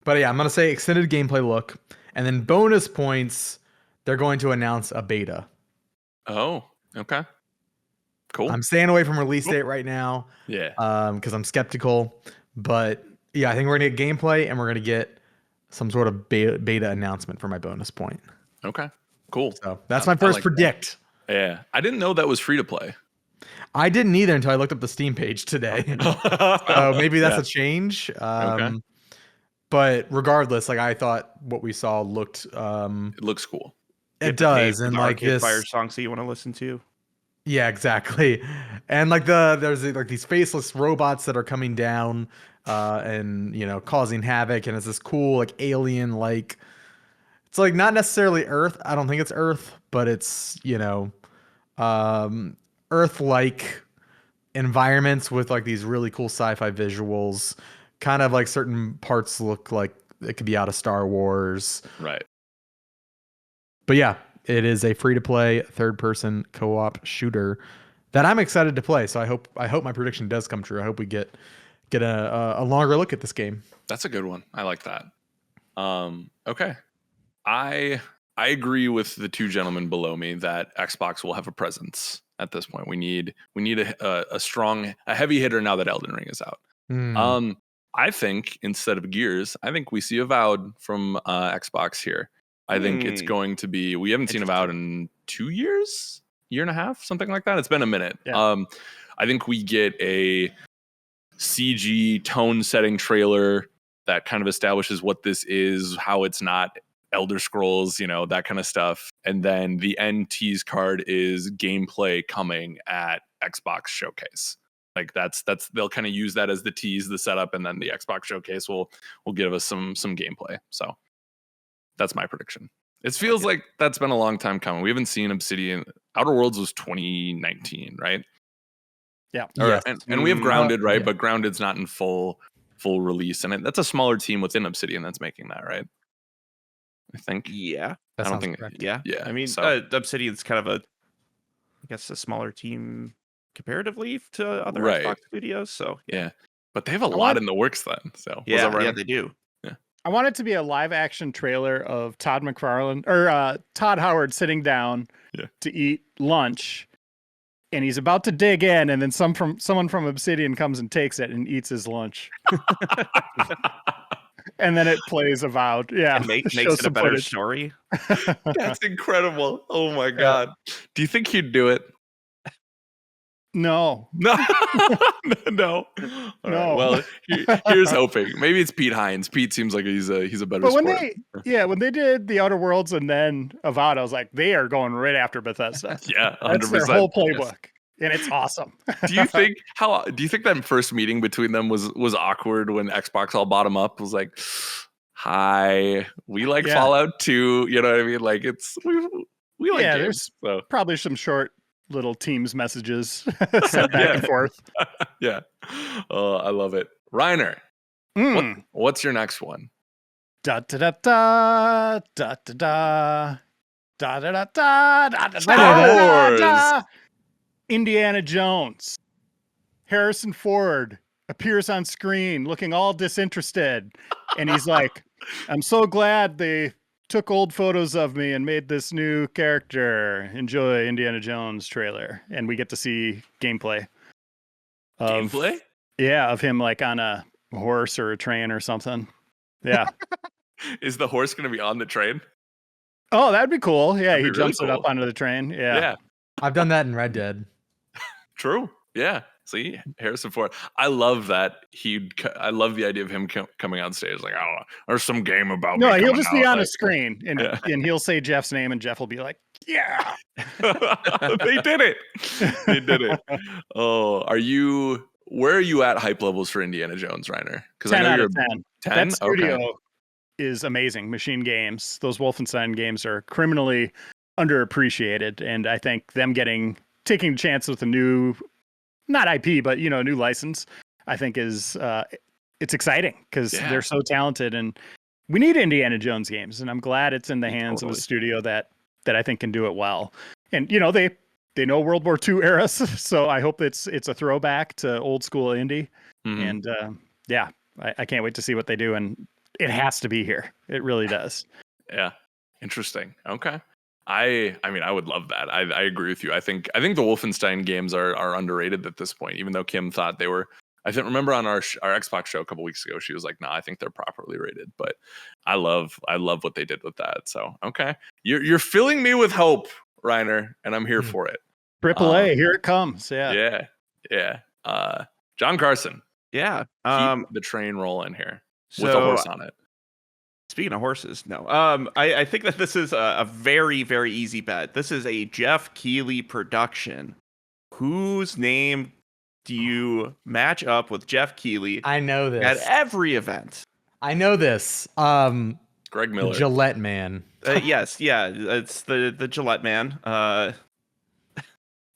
yeah, I'm going to say extended gameplay look, and then bonus points, they're going to announce a beta. Oh, okay. Cool. I'm staying away from release date right now. Yeah. Because I'm skeptical. But yeah, I think we're going to get gameplay, and we're going to get some sort of beta announcement for my bonus point. Okay. Cool. So that's my first predict. That. Yeah. I didn't know that was free to play. I didn't either until I looked up the Steam page today. So maybe that's a change. Okay. But regardless, like I thought what we saw looked it looks cool. It does, and like this Fire songs that you want to listen to. Yeah, exactly. And like there's like these faceless robots that are coming down and causing havoc, and it's this cool like alien like, it's like not necessarily Earth. I don't think it's Earth, but it's Earth-like environments with like these really cool sci-fi visuals. Kind of like certain parts look like it could be out of Star Wars. Right. But yeah, it is a free-to-play third-person co-op shooter that I'm excited to play. So I hope my prediction does come true. I hope we get a longer look at this game. That's a good one. I like that. Okay. I agree with the two gentlemen below me that Xbox will have a presence at this point. We need a strong, a heavy hitter now that Elden Ring is out. I think instead of Gears, I think we see Avowed from Xbox here. I think it's going to be, we haven't seen Avowed in 2 years, year and a half, something like that. It's been a minute. Yeah. I think we get a CG tone setting trailer that kind of establishes what this is, how it's not Elder Scrolls, that kind of stuff. And then the end tease card is gameplay coming at Xbox Showcase. Like that's they'll kind of use that as the tease, the setup, and then the Xbox Showcase will give us some gameplay. So that's my prediction. It feels like that's been a long time coming. We haven't seen Obsidian. Outer Worlds was 2019, right? Yeah. Yes. And we have Grounded, right? Yeah. But Grounded's not in full release, and that's a smaller team within Obsidian that's making that, right? I think. Yeah. I don't think. Correct. Yeah. Yeah. I mean, Obsidian's kind of a smaller team comparatively to other Xbox studios. So yeah. But they have a lot in the works then. So yeah, they do. Yeah. I want it to be a live action trailer of Todd McFarlane or Todd Howard sitting down to eat lunch, and he's about to dig in, and then someone from Obsidian comes and takes it and eats his lunch. And then it plays Avowed. Yeah. And makes it a better story. That's incredible. Oh my God. Do you think he'd do it? No. No. No. All right. Well, here's hoping. Maybe it's Pete Hines. Pete seems like he's a better but when sport. when they did The Outer Worlds and then Avowed, I was like, they are going right after Bethesda. Yeah, 100%. That's their whole playbook. Yes. And it's awesome. Do you think that first meeting between them was awkward when Xbox all bottom up? Was like, hi, we like Fallout 2. You know what I mean? Like we like games. There's probably some short little Teams messages sent back and forth. Yeah. Oh, I love it. Reiner, what's your next one? Da da da da da da da da da da da da da. Indiana Jones. Harrison Ford appears on screen looking all disinterested. And he's like, I'm so glad they took old photos of me and made this new character. Enjoy Indiana Jones trailer. And we get to see gameplay. Gameplay? Yeah, of him like on a horse or a train or something. Yeah. Is the horse going to be on the train? Oh, that'd be cool. Yeah, That'd he be really jumps it up cool. onto the train. Yeah. I've done that in Red Dead. True. Yeah. See, Harrison Ford. I love that I love the idea of him coming on stage like, oh, there's some game about me. No, he'll coming just be out. on a Like, screen and he'll say Jeff's name and Jeff will be like, yeah. They did it. They did it. Oh, where are you at hype levels for Indiana Jones, Reiner? Because I 10 know out you're of 10. 10. That studio Okay. is amazing. Machine Games. Those Wolfenstein games are criminally underappreciated. And I think them taking a chance with a new, not IP, but a new license, I think is it's exciting because they're so talented, and we need Indiana Jones games, and I'm glad it's in the hands of a studio that I think can do it well. And they know World War II eras, so I hope it's a throwback to old school indie. And I can't wait to see what they do, and it has to be here. It really does. Yeah. Interesting. Okay. I mean, I would love that. I agree with you. I think the Wolfenstein games are underrated at this point, even though Kim thought they were. I think remember on our Xbox show a couple weeks ago, she was like, "Nah, I think they're properly rated." But I love what they did with that. So okay, you're filling me with hope, Reiner, and I'm here for it. AAA, here it comes. Yeah. John Carson. Yeah. Keep the train rolling here with a So, horse on it. Speaking of horses, no. I think that this is a very, very easy bet. This is a Jeff Keighley production. Whose name do you match up with Jeff Keighley I know this. at every event? I know this. Greg Miller. Gillette Man. Yes, yeah, it's the Gillette Man.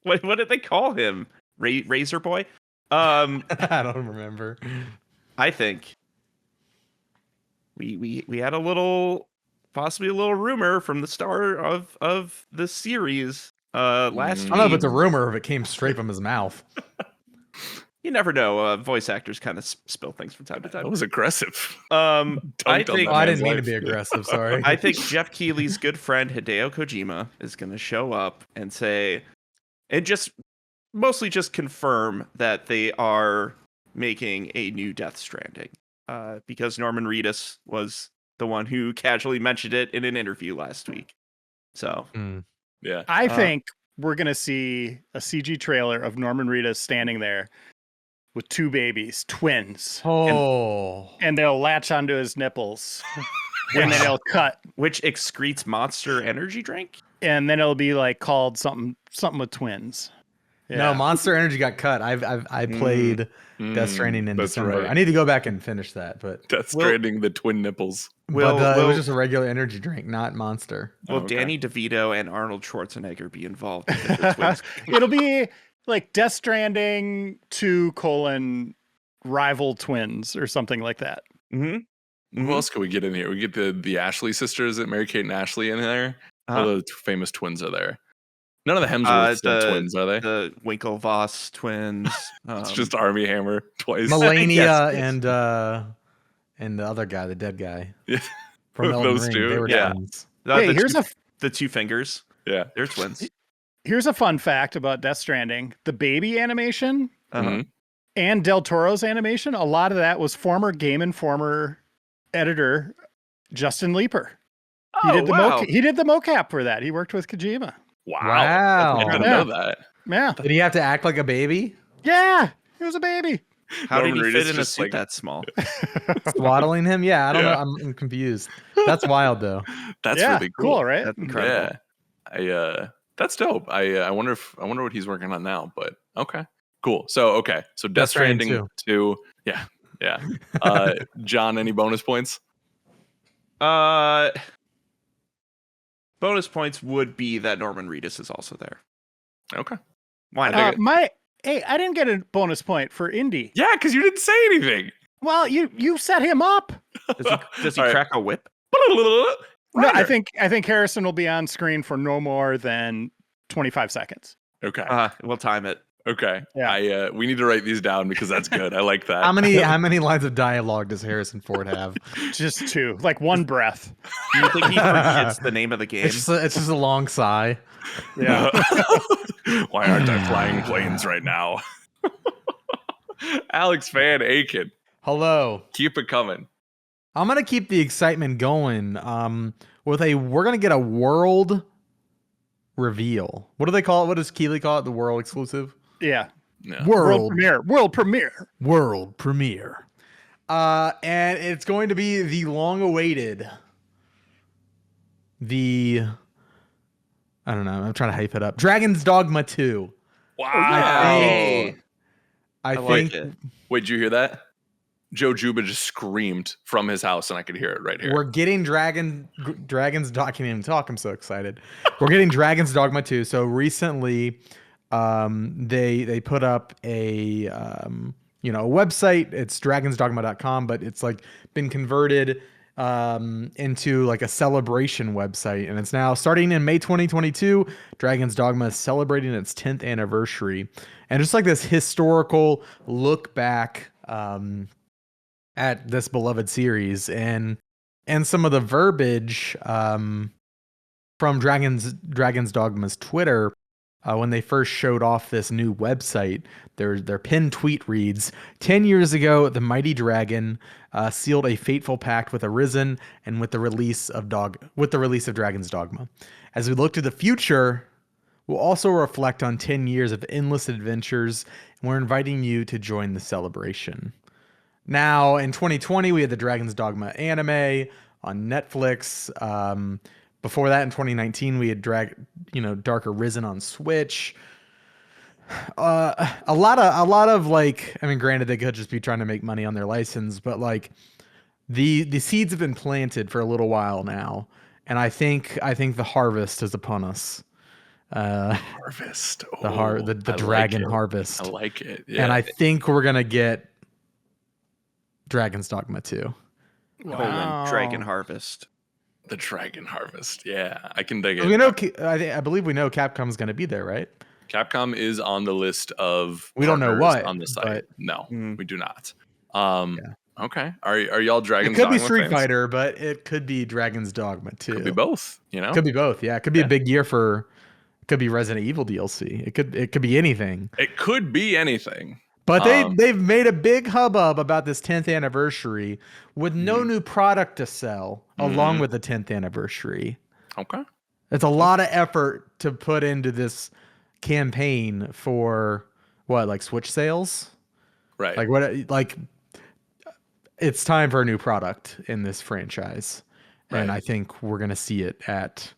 What did they call him? Razor Boy? I don't remember. I think we had possibly a little rumor from the start of the series last I don't know if week. it's a rumor or if it came straight from his mouth. You never know. Voice actors kind of spill things from time to time. That was aggressive. I think I didn't mean to be aggressive. Sorry. I think Jeff Keighley's good friend Hideo Kojima is going to show up and say, and mostly just confirm that they are making a new Death Stranding, because Norman Reedus was the one who casually mentioned it in an interview last week. So yeah, I think we're gonna see a CG trailer of Norman Reedus standing there with two babies, twins. Oh, and they'll latch onto his nipples, and then it'll cut, which excretes Monster Energy drink, and then it'll be like called something with twins. Yeah. No, Monster Energy got cut. I played Death Stranding in December. Right. I need to go back and finish that, but Death Stranding, the twin nipples. it was just a regular energy drink, not Monster. Will Danny DeVito and Arnold Schwarzenegger be involved in the twins? It'll be like Death Stranding 2: rival twins or something like that. Who else could we get in here? We get the Ashley sisters, Mary Kate and Ashley, in there. All the famous twins are there. None of the Hemsworths are twins, are they? The Winklevoss twins. It's just Army Hammer twice. Melania and the other guy, the dead guy. Yeah. From Elden Those Ring. two, They were yeah. twins. Hey, the two fingers. Yeah, They're twins. Here's a fun fact about Death Stranding: the baby animation and Del Toro's animation. A lot of that was former Game Informer editor Justin Leeper. He did the mocap for that. He worked with Kojima. Wow. I didn't know that. Yeah. Did he have to act like a baby? Yeah. He was a baby. How did Norman he fit Reedus in a just, suit that small? Swaddling him? Yeah, I don't Yeah. know. I'm confused. That's wild though. That's really cool. Right? That's incredible. Yeah, that's dope. I wonder what he's working on now. But okay, cool. So Death Stranding 2. Yeah. John, any bonus points? Bonus points would be that Norman Reedus is also there. Okay. Why not? I didn't get a bonus point for Indy. Yeah, because you didn't say anything. Well, you set him up. Does he All right. crack a whip? No, I Ryder. think Harrison will be on screen for no more than 25 seconds. Okay. We'll time it. Okay. Yeah. We need to write these down because that's good. I like that. How many lines of dialogue does Harrison Ford have? Just two, like one breath. Do you think he forgets the name of the game? It's just a long sigh. Yeah. Why aren't I flying planes right now? Alex Van Aiken, Hello. keep it coming. I'm gonna keep the excitement going. we're gonna get a world reveal. What do they call it? What does Keeley call it? The world exclusive? Yeah. World premiere. World premiere. World premiere. And it's going to be the long-awaited, I don't know, I'm trying to hype it up. Dragon's Dogma 2. Wow. I I think like it. Wait, did you hear that? Joe Juba just screamed from his house, and I could hear it right here. we're getting Dragon's Dogma. I can't even talk. I'm so excited. We're getting Dragon's Dogma 2. So recently, they put up a website. It's dragonsdogma.com, but it's like been converted into like a celebration website, and it's now starting in May 2022. Dragon's Dogma is celebrating its 10th anniversary, and just like this historical look back at this beloved series, and some of the verbiage from Dragon's Dogma's Twitter when they first showed off this new website. Their pinned tweet reads, 10 years ago, the mighty dragon sealed a fateful pact with Arisen and with the release of Dragon's Dogma. As we look to the future, we'll also reflect on 10 years of endless adventures, and we're inviting you to join the celebration. Now, in 2020, we had the Dragon's Dogma anime on Netflix. Before that, in 2019, we had Dark Arisen on Switch. A lot of like, I mean, granted, they could just be trying to make money on their license, but like the seeds have been planted for a little while now, and I think the harvest is upon us. Harvest. The dragon like harvest. I like it. Yeah. And I think we're gonna get Dragon's Dogma 2. Dragon Harvest. The Dragon Harvest. Yeah, I can dig it. We know. I believe we know Capcom's going to be there, right? Capcom is on the list of. We don't know partners what on the site. but- No, we do not. Yeah. Okay. Are y'all Dragon's It could Dogma be Street fans? Fighter, but it could be Dragon's Dogma too. Could be both. You know. Could be both. Yeah, it could be a big year for. It could be Resident Evil DLC. It could be anything. It could be anything. But they've made a big hubbub about this 10th anniversary with no new product to sell along with the 10th anniversary. Okay. It's a lot of effort to put into this campaign for what, like Switch sales? Right. Like it's time for a new product in this franchise. And Right. I think we're going to see it at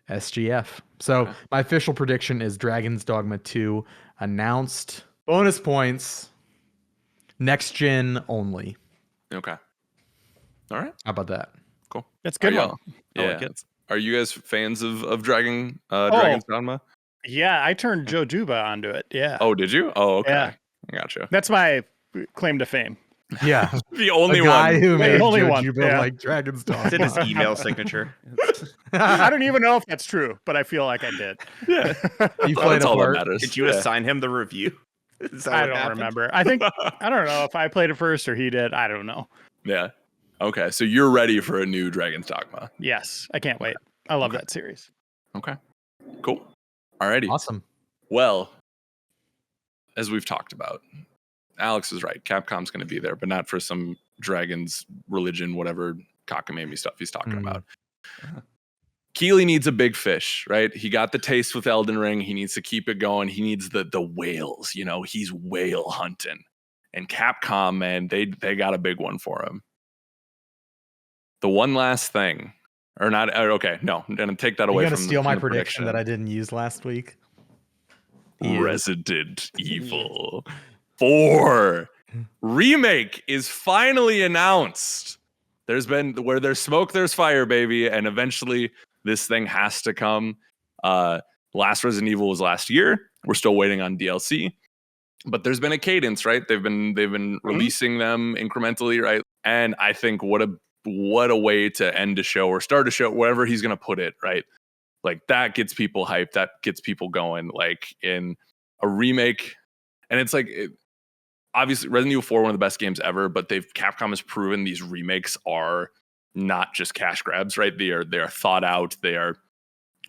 SGF. So my official prediction is Dragon's Dogma 2 announced. Bonus points. Next gen only. Okay. All right. How about that? Cool. That's a good Are one. y'all- I like it. Are you guys fans of Dragon's Dogma? Yeah, I turned Joe Juba onto it. Yeah. Oh, did you? Oh, okay. Yeah. I gotcha. That's my claim to fame. Yeah. The only the guy one. who The made only Joe one, Juba yeah. like Dragon's Dogma. It's in his email signature. I don't even know if that's true, but I feel like I did. Yeah. You That's played a all that part. matters. Did you Yeah. assign him the review? Is that I what don't happened? remember. I think I don't know if I played it first or he did. I don't know. Yeah. Okay. So you're ready for a new Dragon's Dogma. Yes, I can't wait. I love that series. Okay. Cool. Alrighty. Awesome. Well, as we've talked about, Alex is right. Capcom's going to be there, but not for some dragons, religion, whatever cockamamie stuff he's talking about. Keeley needs a big fish, right? He got the taste with Elden Ring. He needs to keep it going. He needs the whales. You know, he's whale hunting. And Capcom, man, they got a big one for him. The one last thing, or not? Okay, no, I'm gonna take that away. You're gonna from steal my the prediction that I didn't use last week. Resident Evil 4 remake is finally announced. There's been where there's smoke, there's fire, baby, and eventually this thing has to come. Last Resident Evil was last year. We're still waiting on DLC, but there's been a cadence, right? They've been releasing them incrementally, right? And I think what a way to end a show or start a show, wherever he's gonna put it, right? Like that gets people hyped, that gets people going. Like in a remake, and it's like obviously Resident Evil 4, one of the best games ever, but Capcom has proven these remakes are not just cash grabs, right? They are thought out, they are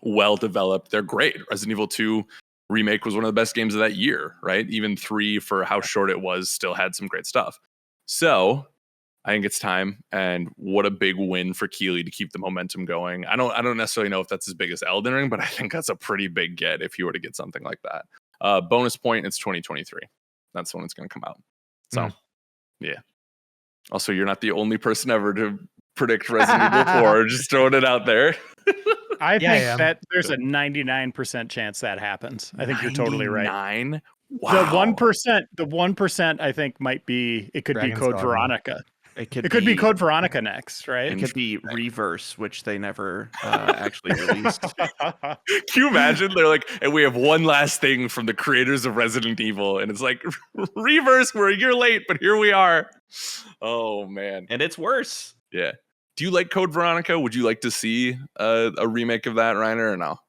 well developed, they're great. Resident Evil 2 remake was one of the best games of that year, right? Even 3, for how short it was, still had some great stuff. So I think it's time, and what a big win for Keighley to keep the momentum going. I don't necessarily know if that's as big as Elden Ring, but I think that's a pretty big get if you were to get something like that. Bonus point, it's 2023. That's when it's going to come out. So, yeah. Also, you're not the only person ever to predict Resident Evil 4. Just throwing it out there. I think that there's a 99% chance that happens. I think you're totally right. 99? Wow. The 1% I think might be, it could Dragon's be Code Dogma. Veronica. It could be Code Veronica next, right? It could be Reverse, which they never actually released. Can you imagine? They're like, and we have one last thing from the creators of Resident Evil, and it's like, Reverse, we're a year late, but here we are. Oh, man. And it's worse. Yeah. Do you like Code Veronica? Would you like to see a remake of that, Reiner, or no?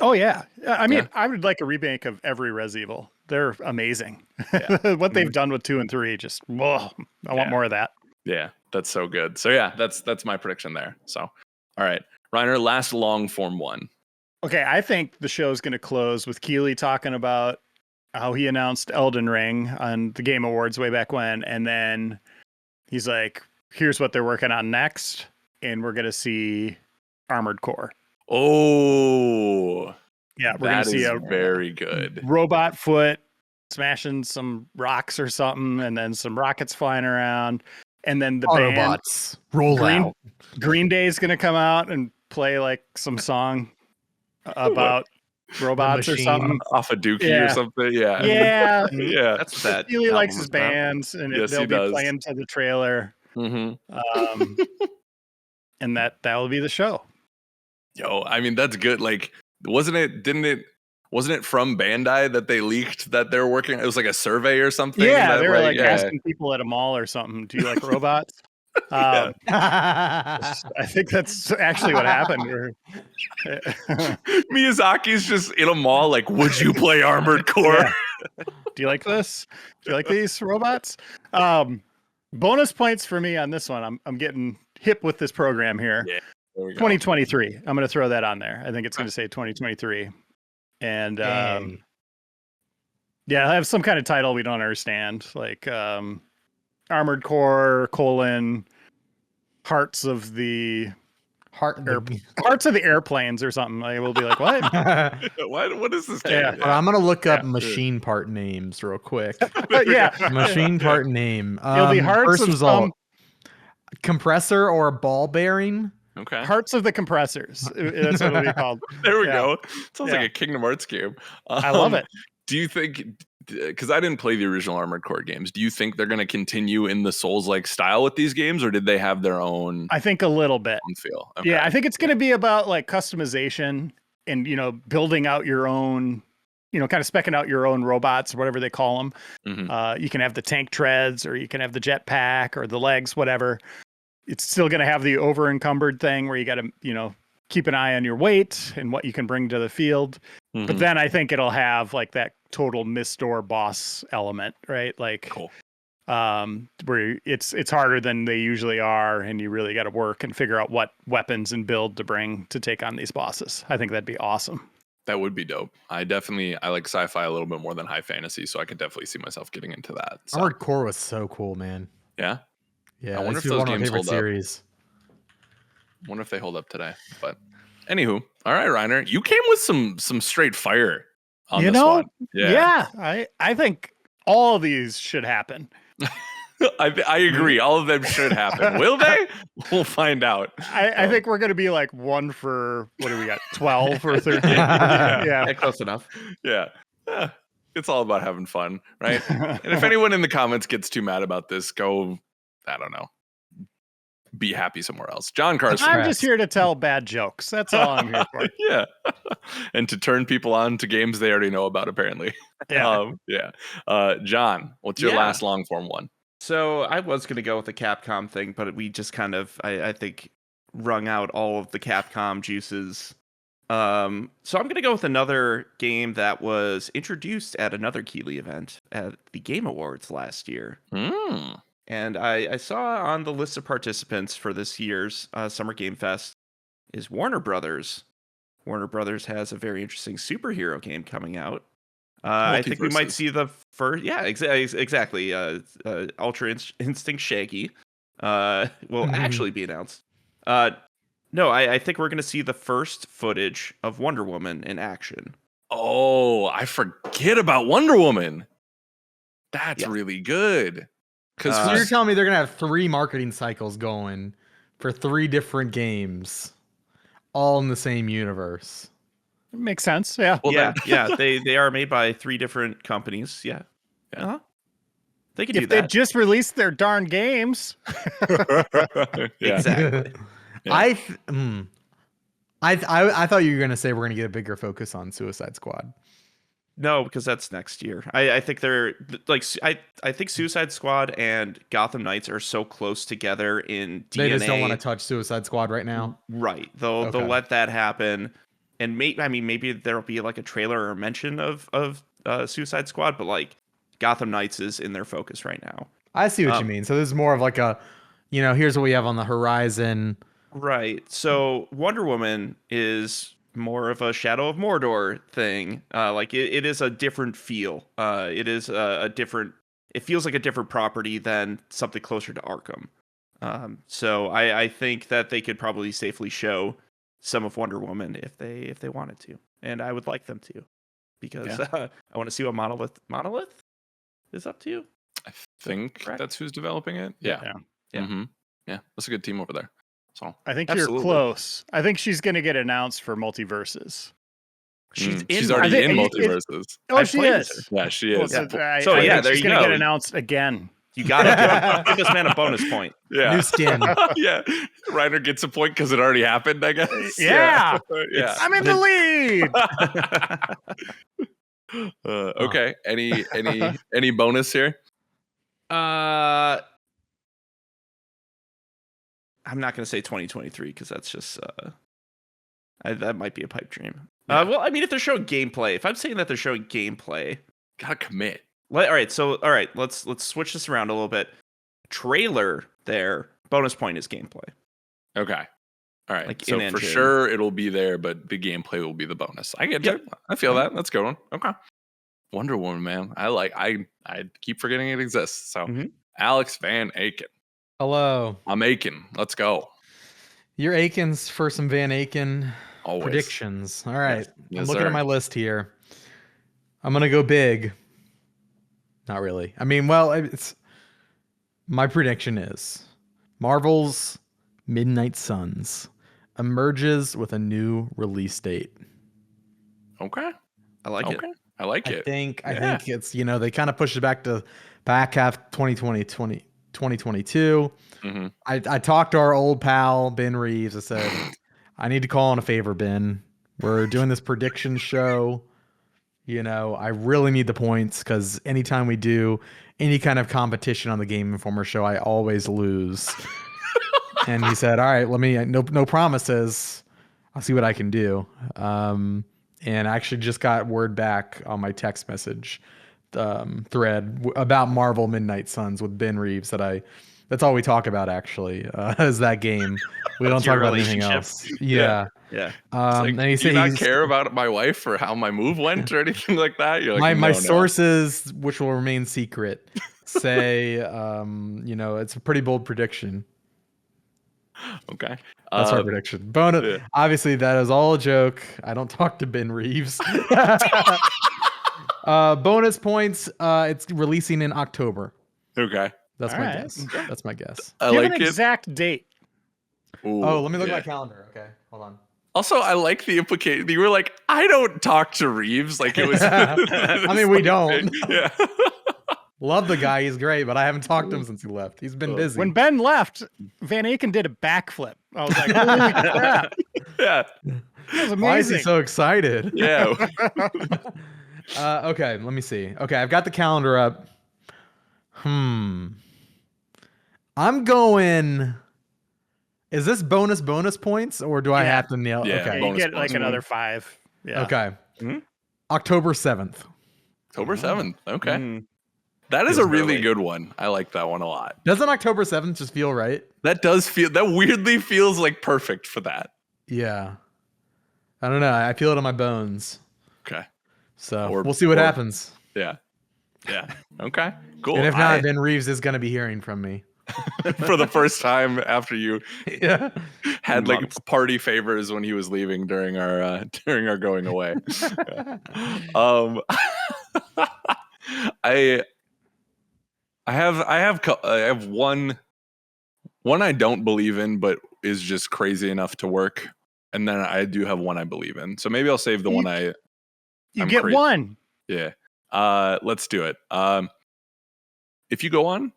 Oh, yeah. I mean, I would like a remake of every Res Evil. They're amazing. Yeah. What they've done with 2 and 3, just, whoa, I want more of that. Yeah, that's so good. So yeah, that's my prediction there. So, all right, Reiner, last long form one. Okay, I think the show's going to close with Keighley talking about how he announced Elden Ring on the Game Awards way back when, and then he's like, here's what they're working on next, and we're going to see Armored Core. Oh, yeah, we're going to see a very good robot foot smashing some rocks or something, and then some rockets flying around. And then the Autobots roll out. Green Day is going to come out and play like some song about robots or something off a Dookie or something. Yeah, yeah. That's that. He really likes his bands, and they'll be playing to the trailer. Mm-hmm. And that will be the show. Yo, I mean that's good. Like, wasn't it from Bandai that they leaked that they're working? It was like a survey or something. Yeah, they were like asking people at a mall or something, "Do you like robots?" I think that's actually what happened. Miyazaki's just in a mall, like, "Would you play Armored Core? Yeah. Do you like this? Do you like these robots?" Bonus points for me on this one. I'm getting hip with this program here. Yeah, there we go. 2023. I'm going to throw that on there. I think it's going to say 2023. And yeah, I have some kind of title we don't understand, like Armored Core : Hearts of the Airplanes or something. Like, we'll be like, what? What is this? Yeah. I'm gonna look up machine part names real quick. Yeah, machine part name. It'll be Hearts first of result. Compressor or ball bearing. Okay. Hearts of the Compressors. That's what it'll be called. There we go. Sounds like a Kingdom Hearts game. I love it. Do you think, because I didn't play the original Armored Core games, do you think they're going to continue in the Souls-like style with these games, or did they have their own? I think a little bit. Feel. Okay. Yeah, I think it's going to be about like customization and, building out your own, kind of specking out your own robots, whatever they call them. Mm-hmm. You can have the tank treads, or you can have the jetpack or the legs, whatever. It's still going to have the over encumbered thing where you got to, keep an eye on your weight and what you can bring to the field. Mm-hmm. But then I think it'll have like that total Mist-Door boss element, right? Like, cool. Where it's harder than they usually are, and you really got to work and figure out what weapons and build to bring to take on these bosses. I think that'd be awesome. That would be dope. I like sci-fi a little bit more than high fantasy, so I could definitely see myself getting into that. So. Armored Core was so cool, man. Yeah. Yeah, I wonder if those games hold up. I wonder if they hold up today. But anywho, all right, Reiner, you came with some straight fire on this one. Yeah. I think all of these should happen. I agree. All of them should happen. Will they? We'll find out. I think we're going to be like 1 for, what do we got, 12 or 13? Yeah, close enough. Yeah. It's all about having fun, right? And if anyone in the comments gets too mad about this, go, I don't know, be happy somewhere else. John Carson. I'm just here to tell bad jokes. That's all I'm here for. Yeah. And to turn people on to games they already know about, apparently. Yeah. John, what's your last long form one? So I was going to go with the Capcom thing, but we just kind of, I think, wrung out all of the Capcom juices. So I'm going to go with another game that was introduced at another Keighley event at the Game Awards last year. And I saw on the list of participants for this year's Summer Game Fest is Warner Brothers. Warner Brothers has a very interesting superhero game coming out. I think we might see the first. Yeah, exactly. Ultra Instinct Shaggy. will actually be announced. No, I think we're going to see the first footage of Wonder Woman in action. Oh, I forget about Wonder Woman. That's Yeah. really good. Because So you're telling me they're gonna have 3 marketing cycles going for 3 different games, all in the same universe. Makes sense. Yeah. well, Yeah. They are made by 3 different companies. Yeah. Yeah. Uh-huh. They could do If they that. just released their darn games. yeah. Exactly. Yeah. I thought you were gonna say we're gonna get a bigger focus on Suicide Squad. No, because that's next year. I think they're like I think Suicide Squad and Gotham Knights are so close together in DNA. They just don't want to touch Suicide Squad right now. Right. They'll let that happen, and maybe there'll be like a trailer or mention of Suicide Squad, but like Gotham Knights is in their focus right now. I see what you mean. So this is more of like a, here's what we have on the horizon. Right. So Wonder Woman is more of a Shadow of Mordor thing. Like it is a different feel. It is a different. It feels like a different property than something closer to Arkham. So I think that they could probably safely show some of Wonder Woman if they wanted to, and I would like them to, because I want to see what Monolith is up to. I think that's who's developing it. Yeah. Mm-hmm. Yeah. That's a good team over there. So I think Absolutely. you're close. I think she's going to get announced for Multiverses. She's already in I think multiverses. Oh, she is. Yeah, she is. Well, So, I yeah, think there she's you gonna go. get announced again. You gotta give this man a bonus point. Yeah. New skin. Yeah. Reiner gets a point because it already happened, I guess. Yeah. Yeah. I'm in the lead. Okay. Any bonus here? I'm not gonna say 2023 because that's just that might be a pipe dream. Yeah. Well, I mean, if they're showing gameplay, if I'm saying that they're showing gameplay, Gotta commit. all right, let's switch this around a little bit. Trailer there, bonus point is gameplay. Okay. All right. Like so in for engine. sure it'll be there, but the gameplay will be the bonus. I get it. I feel that. That's a good one. Okay. Wonder Woman, man. I keep forgetting it exists. So Alex Van Aken. Hello. I'm Aiken. Let's go. You're Aikens for some Van Aken Always. predictions. All right. Yes, I'm looking sir. at my list here. I'm going to go big. Not really. I mean, well, it's my prediction is Marvel's Midnight Suns emerges with a new release date. Okay. I like it. I like I it. think it's, they kind of pushed it back to back half 2022. Mm-hmm. I talked to our old pal Ben Reeves. I said, I need to call in a favor, Ben. We're doing this prediction show. I really need the points because anytime we do any kind of competition on the Game Informer show, I always lose. And he said, all right, no promises. I'll see what I can do. And I actually just got word back on my text message thread about Marvel Midnight Suns with Ben Reeves that's all we talk about actually is that game. We don't talk about anything else. Yeah. And he said, "Do you not care about my wife or how my move went or anything like that?" You're like, my sources, which will remain secret, say, it's a pretty bold prediction. Okay. That's our prediction. Obviously, that is all a joke. I don't talk to Ben Reeves. Bonus points. It's releasing in October. Okay. That's All my right. guess. That's my guess. I Give like an it. exact date. Ooh, Oh, let me look at my calendar. Okay, hold on. Also, I like the implication. You were like, I don't talk to Reeves. Like it was. I mean, we don't. Yeah. Love the guy. He's great, but I haven't talked to him since he left. He's been busy. When Ben left, Van Aken did a backflip. I was like, holy crap. Yeah. That was Why is he amazing. so excited? Yeah. Okay, let me see. Okay, I've got the calendar up. I'm going. Is this bonus points, or do I have to nail? Yeah, Okay. Yeah, you get like another 5. Yeah. Okay. Mm-hmm. October 7th. October 7th. Okay. Mm. That is Feels a really early. good one. I like that one a lot. Doesn't October 7th just feel right? That weirdly feels like perfect for that. Yeah. I don't know. I feel it in my bones. Okay. So Or- we'll see what or- happens. Yeah. Yeah. Okay. Cool. And if not, Ben Reeves is going to be hearing from me. for the first time after you had like Months. party favors when he was leaving during our going away. Yeah. I have one I don't believe in, but is just crazy enough to work, and then I do have one I believe in. So maybe I'll save the one You I'm get crazy. one. Yeah. Let's do it. If you go on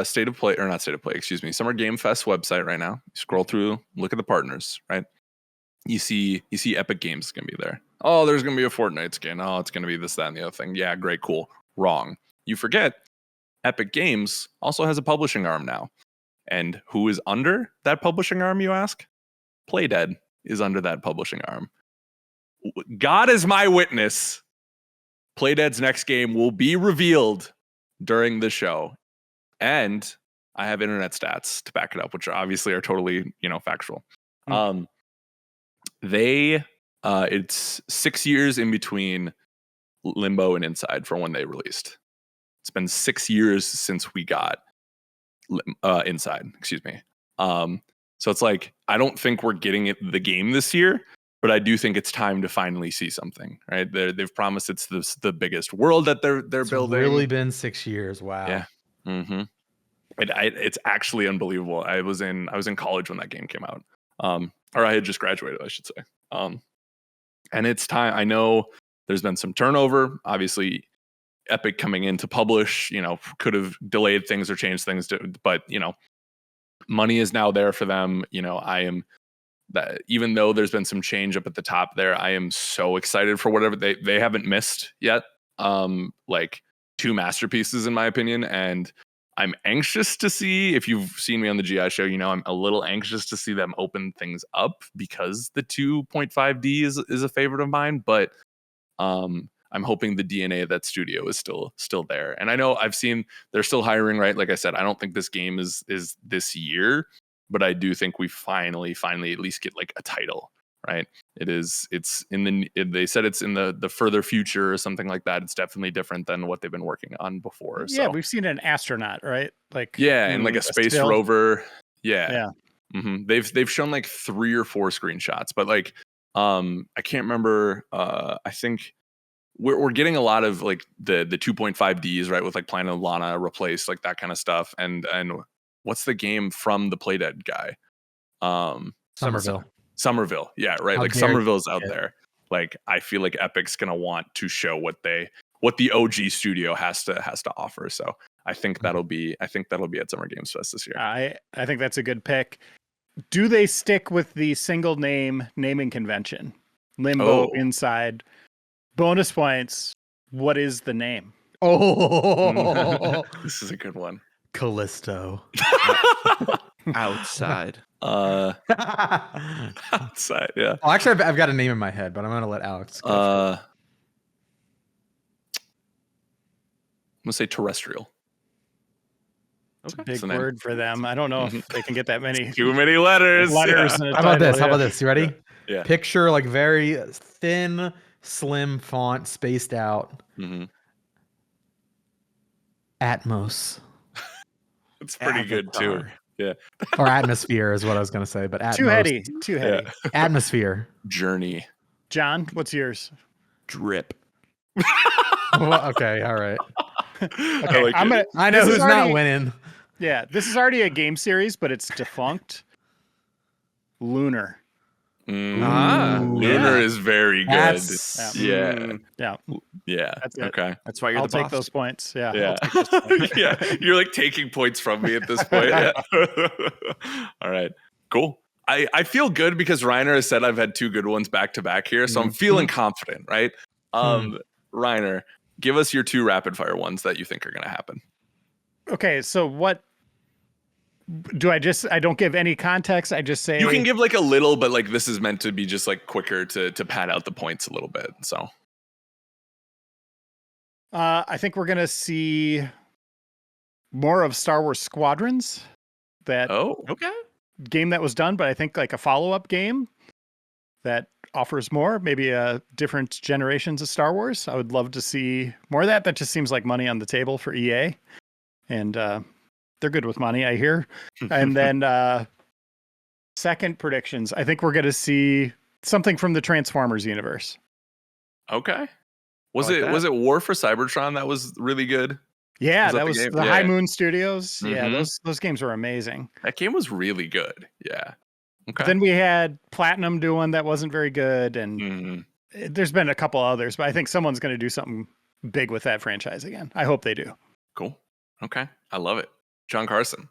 State of Play, or not State of Play, excuse me, Summer Game Fest website right now, scroll through, look at the partners, right? You see Epic Games is gonna be there. Oh, there's gonna be a Fortnite skin. Oh, it's gonna be this, that, and the other thing. Yeah, great, cool. Wrong. You forget Epic Games also has a publishing arm now. And who is under that publishing arm, you ask? Playdead is under that publishing arm. God is my witness. Playdead's next game will be revealed during the show. And I have internet stats to back it up, which obviously are totally, factual. It's 6 years in between Limbo and Inside from when they released. It's been 6 years since we got Inside, excuse me. So it's like, I don't think we're getting the game this year, but I do think it's time to finally see something, right? They've promised it's the biggest world that they're building. It's really been 6 years. Wow. Yeah. Mm-hmm. It's actually unbelievable. I was in college when that game came out. Or I had just graduated, I should say. And it's time. I know there's been some turnover. Obviously, Epic coming in to publish, could have delayed things or changed things, but money is now there for them. That even though there's been some change up at the top there, I am so excited for whatever they haven't missed yet. Like 2 masterpieces in my opinion, and I'm anxious to see, if you've seen me on the GI show, I'm a little anxious to see them open things up, because the 2.5D is a favorite of mine, but I'm hoping the DNA of that studio is still there. And I know I've seen they're still hiring, right? Like I said, I don't think this game is this year, but I do think we finally at least get like a title, right? It's they said it's in the further future or something like that. It's definitely different than what they've been working on before. Yeah, so. we've seen an astronaut, right? Like, Yeah, and like a space rover. Yeah. Yeah. Mm-hmm. They've shown like 3 or 4 screenshots, but like I can't remember. I think we're getting a lot of like the 2.5Ds, right, with like Planet Lana replaced, like that kind of stuff. And what's the game from the Playdead guy? Somerville. Yeah, right. Like Somerville's out there. Like I feel like Epic's gonna want to show what the OG studio has to offer. So I think that'll be at Summer Games Fest this year. I think that's a good pick. Do they stick with the single naming convention? Limbo, Inside. Bonus points. What is the name? Oh, This is a good one. Callisto. Outside. Outside, yeah. Oh, actually, I've got a name in my head, but I'm gonna let Alex go. I'm gonna say terrestrial. It's a big word for them. I don't know if they can get that many. Too many letters. Yeah. How about this? How about this? You ready? Yeah. Picture like very thin, slim font, spaced out. Mm-hmm. Atmos. It's pretty good too. Yeah. Or atmosphere is what I was gonna say, but Atmos. Too heady. Yeah. Atmosphere. Journey. John, what's yours? Drip. Well, okay, all right. Okay, I know who's not winning. Yeah, this is already a game series, but it's defunct. Lunar. Lunar is very good. Yeah. That's it. Okay. That's why you're I'll the take boss. those points. Yeah. Yeah. I'll take those points. Yeah. You're like taking points from me at this point. Yeah. All right. Cool. I feel good because Reiner has said I've had 2 good ones back to back here, so I'm feeling confident, right? Reiner, give us your 2 rapid fire ones that you think are going to happen. Okay, so what do I don't give any context. I just say you can give like a little, but like this is meant to be just like quicker to pad out the points a little bit. So I think we're gonna see more of Star Wars Squadrons. That game that was done, but I think like a follow-up game that offers more, maybe different generations of Star Wars. I would love to see more of that. That just seems like money on the table for EA. And They're good with money, I hear. And then second predictions. I think we're going to see something from the Transformers universe. Okay. Was like it that. War for Cybertron that was really good? Yeah, Was that that the was game? the Yeah. High Moon Studios. Yeah, Mhm. those games were amazing. That game was really good. Yeah. Okay. Then we had Platinum do one that wasn't very good, and Mhm. there's been a couple others, but I think someone's going to do something big with that franchise again. I hope they do. Cool. Okay. I love it. John Carson,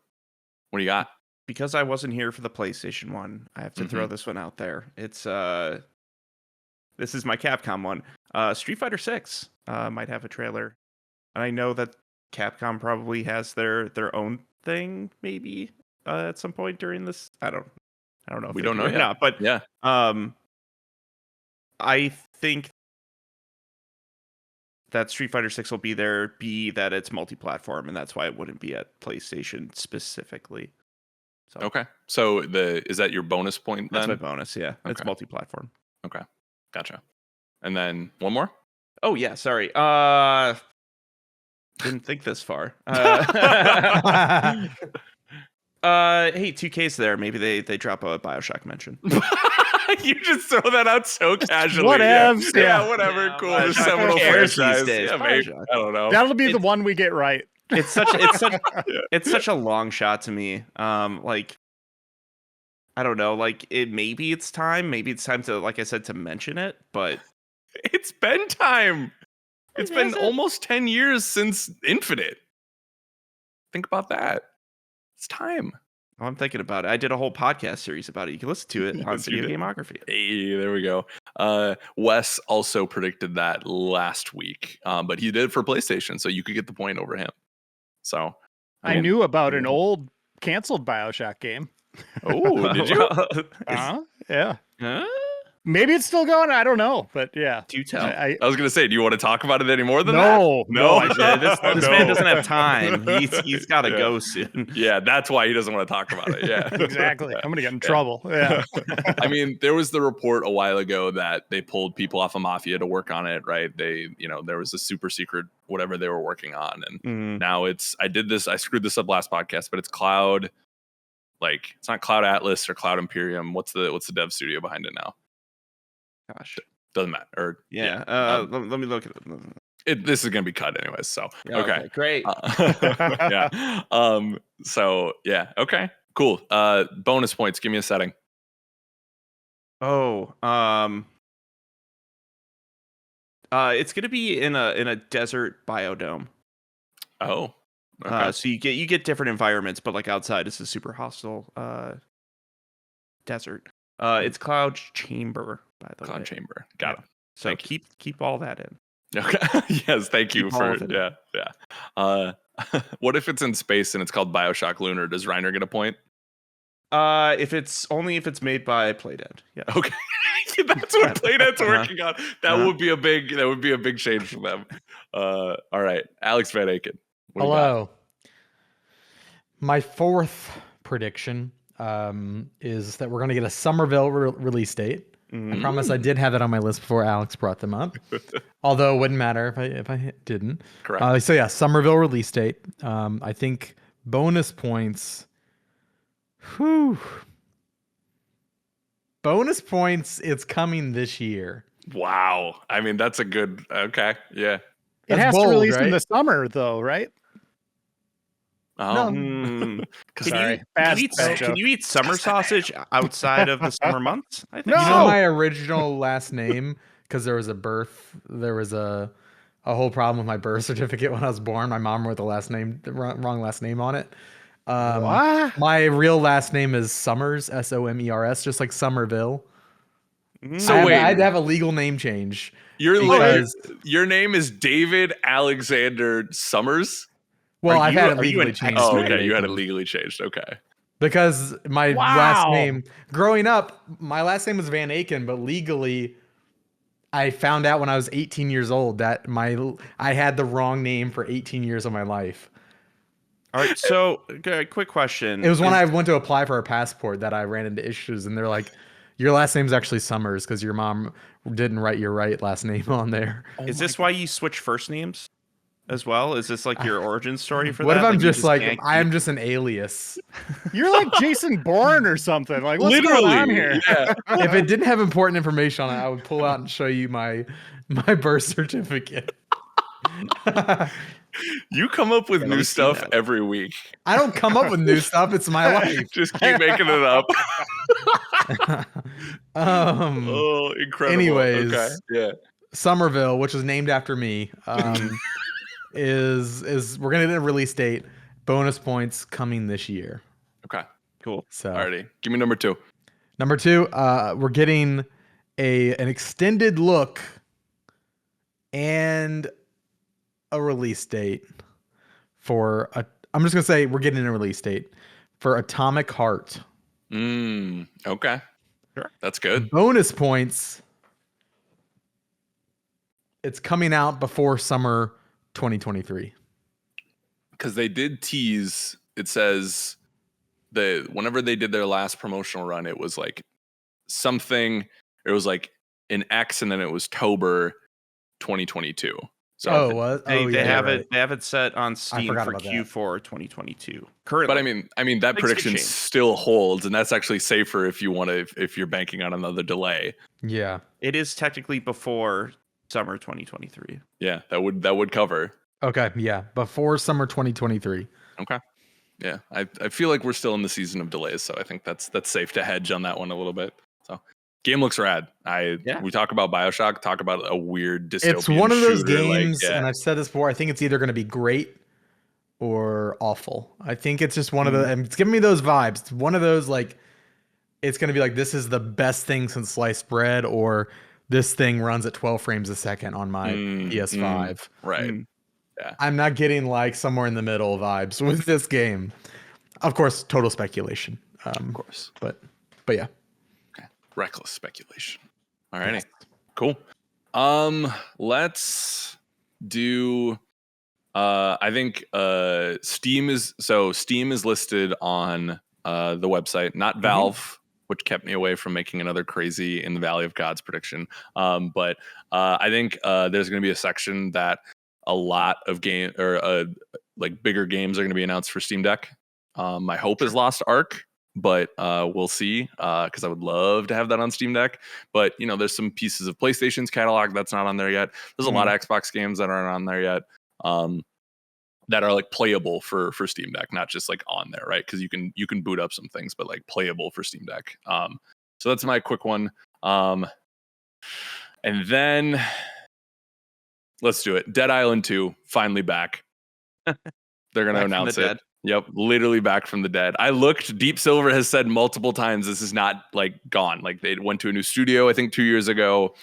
what do you got? Because I wasn't here for the PlayStation one, I have to throw this one out there. It's this is my Capcom one. Street Fighter 6 might have a trailer. And I know that Capcom probably has their own thing maybe at some point during this. I don't know if We they don't do know or yet. not, but Yeah. I think that Street Fighter 6 will be there, that it's multi-platform, and that's why it wouldn't be at PlayStation specifically. So Okay. So is that your bonus point that's then? my bonus, yeah. It's Okay. multi-platform. Okay. Gotcha. And then one more? Oh yeah, sorry. Didn't think this far. Hey, 2K's there. Maybe they drop a BioShock mention. You just throw that out so casually. whatevs, Yeah, yeah. whatever. Yeah, cool. Bioshock The seminal cares these franchise. days. Yeah, maybe. Bioshock. I don't know. That'll be the It's- one we get right. It's such a long shot to me. Like I don't know. Like maybe it's time. Maybe it's time to, like I said, to mention it. But It's been time. It's been Has it? almost 10 years since Infinite. Think about that. It's time. I'm thinking about it. I did a whole podcast series about it. You can listen to it on Yes, you Video did. Gameography. Hey, there we go. Wes also predicted that last week, but he did it for PlayStation, so you could get the point over him. So I mean, knew about an old canceled BioShock game. Oh, did you? Yeah. Huh? Maybe it's still going. I don't know, but yeah. Do tell. I I was gonna say, do you want to talk about it any more than no, that? No, Yeah, this Oh, man no. doesn't have time. He's got to Yeah. go soon. Yeah, that's why he doesn't want to talk about it. Yeah, exactly. I'm gonna get in trouble. Yeah. I mean, there was the report a while ago that they pulled people off of Mafia to work on it, right? There was a super secret whatever they were working on, and now I screwed this up last podcast, but it's Cloud, like it's not Cloud Atlas or Cloud Imperium. What's the dev studio behind it now? Gosh. Doesn't matter. Or Yeah. Let me look at it. this is gonna be cut anyways. So Yeah, okay. great. Yeah. So yeah. Okay. Cool. Bonus points. Give me a setting. Oh. It's gonna be in a desert biodome. Oh. Okay. So you get different environments, but like outside it's a super hostile desert. It's Cloud Chamber, by the way. Cloud Chamber. Got it. So Thank keep all that in. Okay. Yes. Thank you Keep all for of it. yeah. What if it's in space and it's called BioShock Lunar? Does Reiner get a point? If it's made by Playdead. Yeah. Okay. That's what Playdead's Uh-huh. working on. That Uh-huh. would be a big change for them. All right. Alex Van Aken. what do you got? Hello. My fourth prediction is that we're going to get a Somerville release date. I promise I did have that on my list before Alex brought them up. Although it wouldn't matter if I didn't. Correct. So yeah, Somerville release date. I think bonus points. Whew. Bonus points. It's coming this year. Wow. I mean, that's a good. Okay. Yeah. It That's has bold, to release in right? the summer, though, right? Oh. Mm. Sorry. Can you eat summer sausage outside of the summer months? I think No. You so. know my original last name, because there was a whole problem with my birth certificate when I was born. My mom wrote the wrong last name on it. What? My real last name is Summers, Somers, just like Somerville. So I wait, had to have a legal name change. your because- name is David Alexander Summers. Well, I've had it are you legally an changed. Oh, to okay. You had it Nathan. legally changed. Okay. Because my last Wow. name, growing up, my last name was Van Aken, but legally, I found out when I was 18 years old that I had the wrong name for 18 years of my life. All right, so okay, quick question. It was when I went to apply for a passport that I ran into issues, and they're like, "Your last name's actually Summers because your mom didn't write your right last name on there." Is this why you switch first names? as well? Is this like your origin story for What that? if I'm you just like can't I'm keep- just an alias? You're like Jason Bourne or something. Like, what's going on here? Yeah. If it didn't have important information on it, I would pull out and show you my birth certificate. You come up with Yeah, let new me see stuff that. every week. I don't come up with new stuff. It's my life. Just keep making it up. um. Oh, incredible. Anyways, Okay. Yeah. Somerville, which is named after me, is we're gonna get a release date. Bonus points coming this year. Okay. Cool. So Alrighty. Give me number 2. number 2, we're getting an extended look and a release date for I'm just gonna say we're getting a release date for Atomic Heart. Okay. Sure. That's good. Bonus points. It's coming out before summer 2023. Because they did tease, it says whenever they did their last promotional run, it was like something, it was like an X and then it was Tober 2022. So They have it set on Steam forgot for about that. Q4 2022. Currently. but I mean that Things could prediction change. still holds, and that's actually safer if you want to, if you're banking on another delay. Yeah. It is technically before summer 2023. Yeah, that would cover. Okay. Yeah. Before summer 2023. Okay. Yeah, I feel like we're still in the season of delays, so I think that's safe to hedge on that one a little bit. So, game looks rad. We talk about BioShock, talk about a weird dystopian. It's one of those shooter, games, and I've said this before. I think it's either going to be great or awful. I think it's just one of the, and it's giving me those vibes. It's one of those like, it's going to be like, this is the best thing since sliced bread, or this thing runs at 12 frames a second on my PS5. Right. Yeah. I'm not getting like somewhere in the middle vibes with this game. Of course, total speculation. Of course. But yeah. Okay. Reckless speculation. All righty. Cool. Let's do I think Steam is listed on the website, not Valve, which kept me away from making another crazy In the Valley of Gods prediction. But I think there's going to be a section that a lot of like bigger games are going to be announced for Steam Deck. My hope is Lost Ark, but we'll see, because I would love to have that on Steam Deck. But there's some pieces of PlayStation's catalog that's not on there yet. There's a lot of Xbox games that aren't on there yet, that are like playable for Steam Deck, not just like on there, right? Because you can boot up some things, but like playable for Steam Deck. So that's my quick one. And then let's do it. Dead Island 2 finally back. They're gonna announce it. Dead. Yep, literally back from the dead. I looked. Deep Silver has said multiple times this is not like gone. Like they went to a new studio, I think 2 years ago.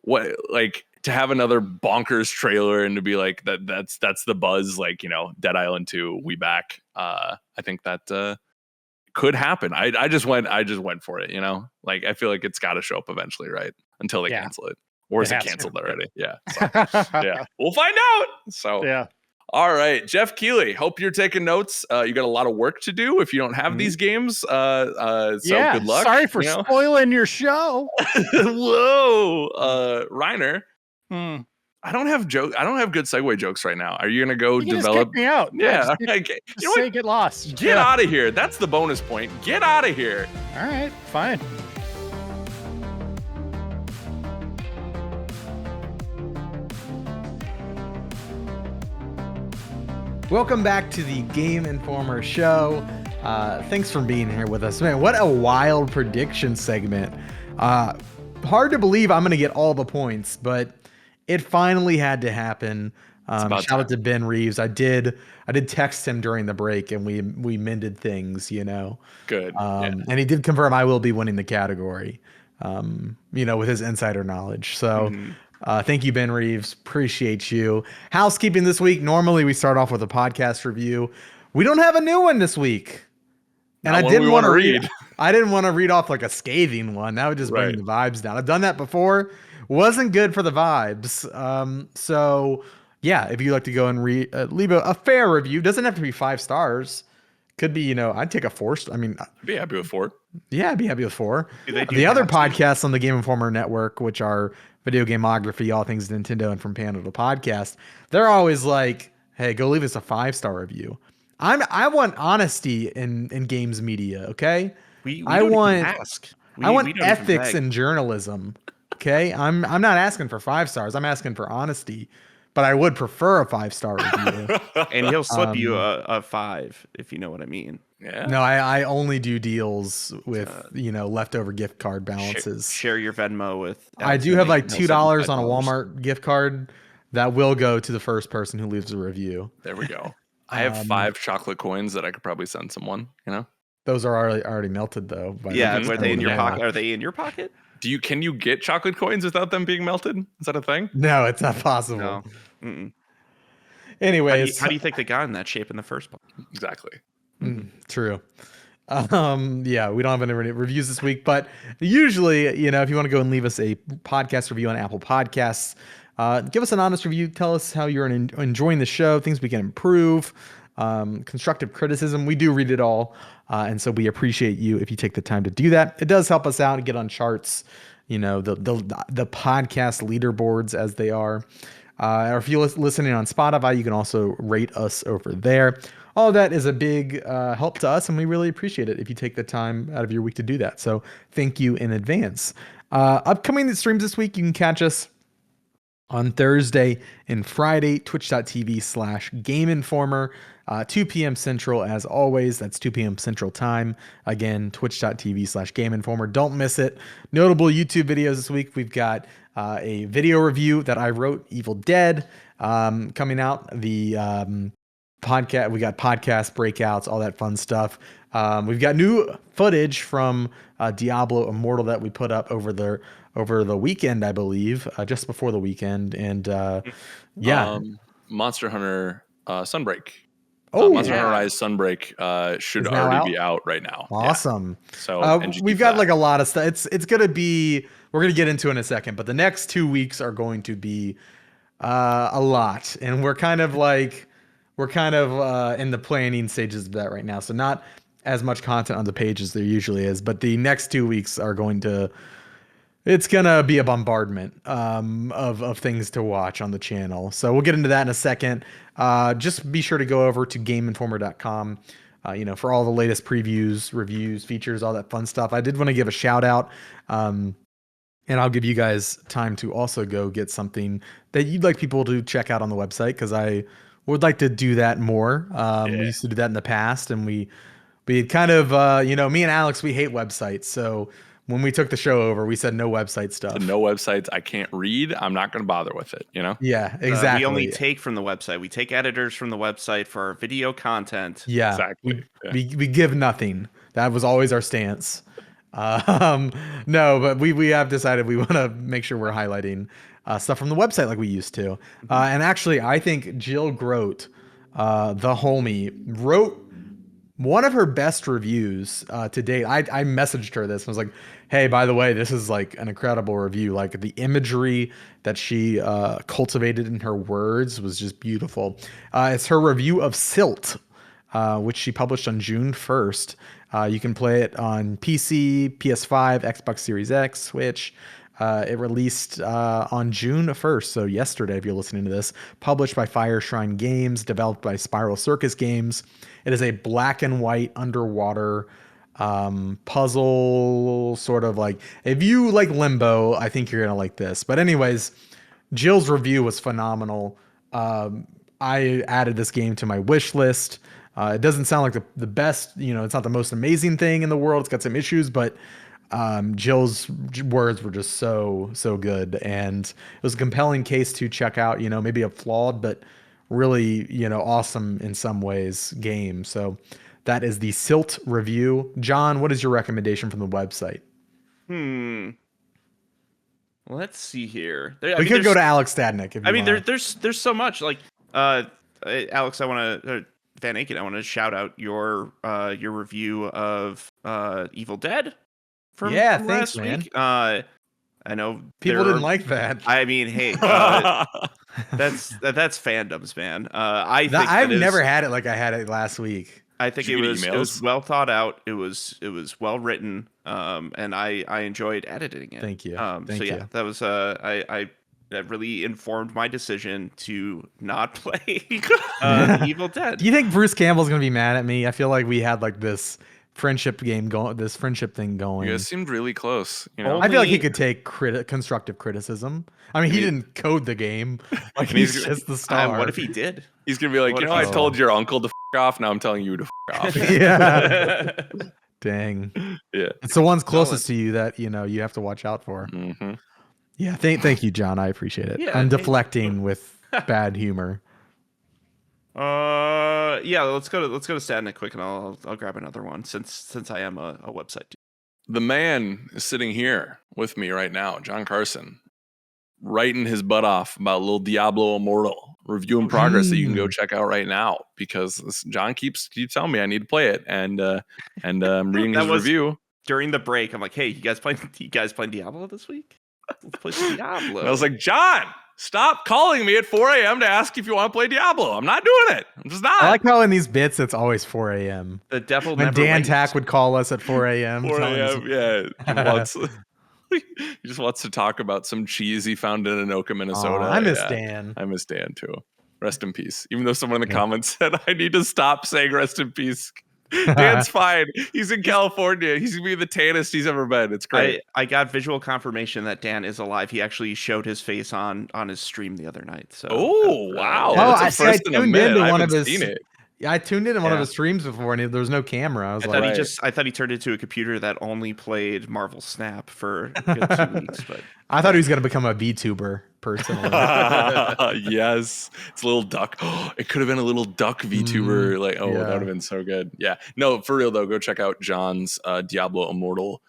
What, like, to have another bonkers trailer and to be like that's the buzz. Like, Dead Island 2, we back. I think that could happen. I just went for it. Like I feel like it's got to show up eventually, right? Until they cancel it, or is it canceled already? Yeah. So, yeah, we'll find out. So Yeah. All right, Jeff Keighley. Hope you're taking notes. You got a lot of work to do if you don't have these games. So good luck. Sorry for spoiling your show. Whoa, Reiner. Hmm. I don't have good segue jokes right now. Are you gonna go You develop? just kick me out. Yeah. Just say get lost. Get out of here. That's the bonus point. Get out of here. All right, fine. Welcome back to the Game Informer show. Thanks for being here with us. Man, what a wild prediction segment. Hard to believe I'm going to get all the points, but it finally had to happen. Shout out to Ben Reeves. I did text him during the break, and we mended things, Good. And he did confirm I will be winning the category, with his insider knowledge. So thank you, Ben Reeves. Appreciate you. Housekeeping this week. Normally we start off with a podcast review. We don't have a new one this week. And I didn't want to read. I didn't want to read off like a scathing one. That would just bring the vibes down. I've done that before. Wasn't good for the vibes. So yeah, if you'd like to go and leave a fair review, doesn't have to be 5 stars. Could be, I'd take a 4. I mean, I'd be happy with 4. yeah, I'd be happy with 4. Do they do The other captions? podcasts on the Game Informer network, which are Video Gameography, All Things Nintendo, and From Panel to Podcast, they're always like, hey, go leave us a 5-star review. I want honesty in games media, okay? We I don't want even ask. I want We don't even ethics beg. in journalism. Okay? I'm not asking for 5 stars. I'm asking for honesty. But I would prefer a 5-star review. And he'll slip you a 5 if you know what I mean. Yeah. No, I only do deals with, leftover gift card balances. Share your Venmo with. I do Alex have and like Nate, and he'll $2 send on a you $5. Walmart gift card that will go to the first person who leaves a review. There we go. I have 5 chocolate coins that I could probably send someone, Those are already melted though. By the Yeah, next were they in time. your Yeah. pocket? Are they in your pocket? Can you get chocolate coins without them being melted? Is that a thing? No, it's not possible. No. Mm-mm. Anyways, How do you think they got in that shape in the first place? Exactly. True. Yeah, we don't have any reviews this week, but usually, if you want to go and leave us a podcast review on Apple Podcasts, give us an honest review. Tell us how you're enjoying the show, things we can improve, constructive criticism. We do read it all, and so we appreciate you if you take the time to do that. It does help us out and get on charts, the podcast leaderboards as they are. Or if you're listening on Spotify, you can also rate us over there. All of that is a big help to us, and we really appreciate it if you take the time out of your week to do that. So thank you in advance. Upcoming streams this week, you can catch us on Thursday and Friday, twitch.tv/Game Informer, 2 p.m. Central as always. That's 2 p.m. Central time. Again, twitch.tv/Game Informer. Don't miss it. Notable YouTube videos this week. We've got a video review that I wrote, Evil Dead, coming out. The podcast, we got podcast breakouts, all that fun stuff. We've got new footage from Diablo Immortal that we put up over the weekend, I believe, just before the weekend. And yeah, Monster Hunter Sunbreak. Oh, Monster Hunter Rise Sunbreak should Is now already be out right now. Awesome. Yeah. So we've got like a lot of stuff. It's gonna be, we're gonna get into it in a second, but the next 2 weeks are going to be a lot, and we're kind of in the planning stages of that right now. So not as much content on the page as there usually is, but the next 2 weeks are it's gonna be a bombardment of things to watch on the channel. So we'll get into that in a second. Just be sure to go over to GameInformer.com, for all the latest previews, reviews, features, all that fun stuff. I did want to give a shout out, and I'll give you guys time to also go get something that you'd like people to check out on the website, because I would like to do that more. We used to do that in the past, and we kind of, me and Alex, we hate websites, so when we took the show over, we said no website stuff. No websites. I can't read. I'm not going to bother with it. Yeah, exactly. We only take from the website. We take editors from the website for our video content. Yeah, exactly. We give nothing. That was always our stance. No, but we have decided we want to make sure we're highlighting stuff from the website like we used to. And actually, I think Jill Grote, the homie, wrote one of her best reviews to date. I messaged her this and was like, hey, by the way, this is like an incredible review. Like the imagery that she cultivated in her words was just beautiful. It's her review of Silt, which she published on June 1st. You can play it on PC, PS5, Xbox Series X, Switch. It released on June 1st, so yesterday if you're listening to this. Published by Fire Shrine Games, developed by Spiral Circus Games. It is a black and white underwater puzzle, sort of like, if you like Limbo, I think you're gonna like this. But anyways, Jill's review was phenomenal. I added this game to my wish list. It doesn't sound like the best, it's not the most amazing thing in the world. It's got some issues, but Jill's words were just so good, and it was a compelling case to check out, maybe a flawed but really, awesome in some ways game. So that is the Silt review. John, what is your recommendation from the website? Let's see here. We could go to Alex Stadnick. If you want. There's so much. Like Alex, I want to Van Aken, I want to shout out your review of Evil Dead from thanks, last man. week. I know people didn't like that. I mean, hey, that's fandoms, man. I've never had it like I had it last week. I think it was well thought out. It was well written, and I enjoyed editing it. Thank you. So yeah, that was that really informed my decision to not play Evil Dead. Do you think Bruce Campbell's gonna be mad at me? I feel like we had like this friendship thing going. You guys seemed really close. You know? I feel like he could take constructive criticism. I mean, he didn't code the game. Like he's just the star. What if he did? He's gonna be like, I told your uncle to off. Now I'm telling you to off. Yeah. Dang. Yeah. It's the ones closest to you that you have to watch out for. Mm-hmm. Yeah. Thank you, John. I appreciate it. Yeah, I'm deflecting with bad humor. Yeah. Let's go to Statnik quick, and I'll grab another one since I am a website dude. The man is sitting here with me right now, John Carson, writing his butt off about little Diablo Immortal review in progress that you can go check out right now, because John keeps telling me I need to play it, and I'm reading his review during the break. I'm like, hey, you guys playing Diablo this week? Let's play some Diablo. And I was like, John, stop calling me at 4 a.m. to ask if you want to play Diablo. I'm not doing it. I'm just not. I like how in these bits it's always 4 a.m. The devil when never Dan waits. Tack would call us at 4 a.m. 4 a.m. Yeah. He just wants to talk about some cheese he found in Anoka, Minnesota. I miss Dan. I miss Dan too. Rest in peace. Even though someone in the comments said I need to stop saying rest in peace. Dan's fine. He's in California. He's gonna be the tannest he's ever been. It's great. I got visual confirmation that Dan is alive. He actually showed his face on his stream the other night. So wow. I tuned into one of his. Seen it. Yeah, I tuned into one of his streams before, and there was no camera. I thought he turned into a computer that only played Marvel Snap for a good 2 weeks. But I thought he was gonna become a VTuber personally. Yes, it's a little duck. It could have been a little duck VTuber. That would have been so good. Yeah, no, for real though, go check out John's Diablo Immortal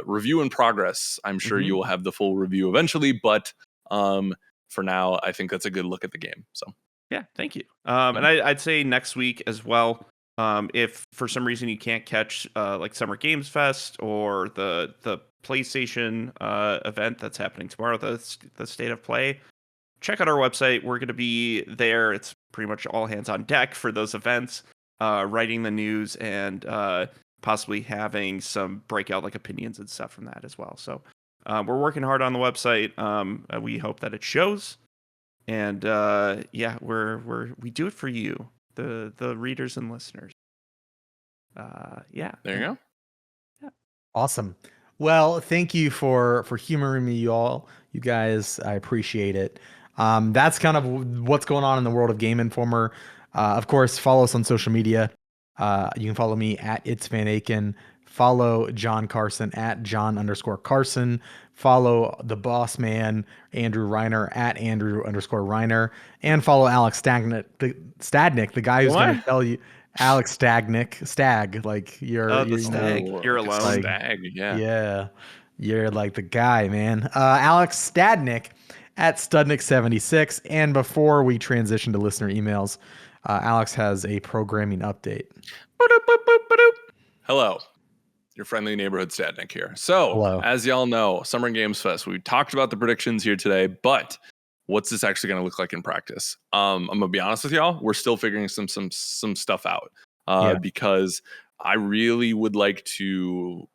review in progress. I'm sure you will have the full review eventually, but for now, I think that's a good look at the game. So. Yeah, thank you. And I'd say next week as well. If for some reason you can't catch like Summer Games Fest or the PlayStation event that's happening tomorrow, the State of Play, check out our website. We're going to be there. It's pretty much all hands on deck for those events, writing the news and possibly having some breakout like opinions and stuff from that as well. So we're working hard on the website. We hope that it shows. And we do it for you, the readers and listeners. There you go. Yeah. Awesome. Well, thank you for humoring me, you guys. I appreciate it. That's kind of what's going on in the world of Game Informer. Of course, follow us on social media. You can follow me at It's Van Aken. Follow John Carson at John_Carson. Follow the boss man, Andrew Reiner, at Andrew_Reiner. And follow Alex Stadnik, the guy who's going to tell you. Alex Stagnick, Stag, like you're Stag. You're alone. Like, Stag, yeah. Yeah. You're like the guy, man. Alex Stadnik at Studnik76. And before we transition to listener emails, Alex has a programming update. Hello. Your friendly neighborhood Stadnik here. So, as y'all know, Summer Games Fest, we talked about the predictions here today, but what's this actually going to look like in practice? I'm going to be honest with y'all. We're still figuring some stuff out because I really would like to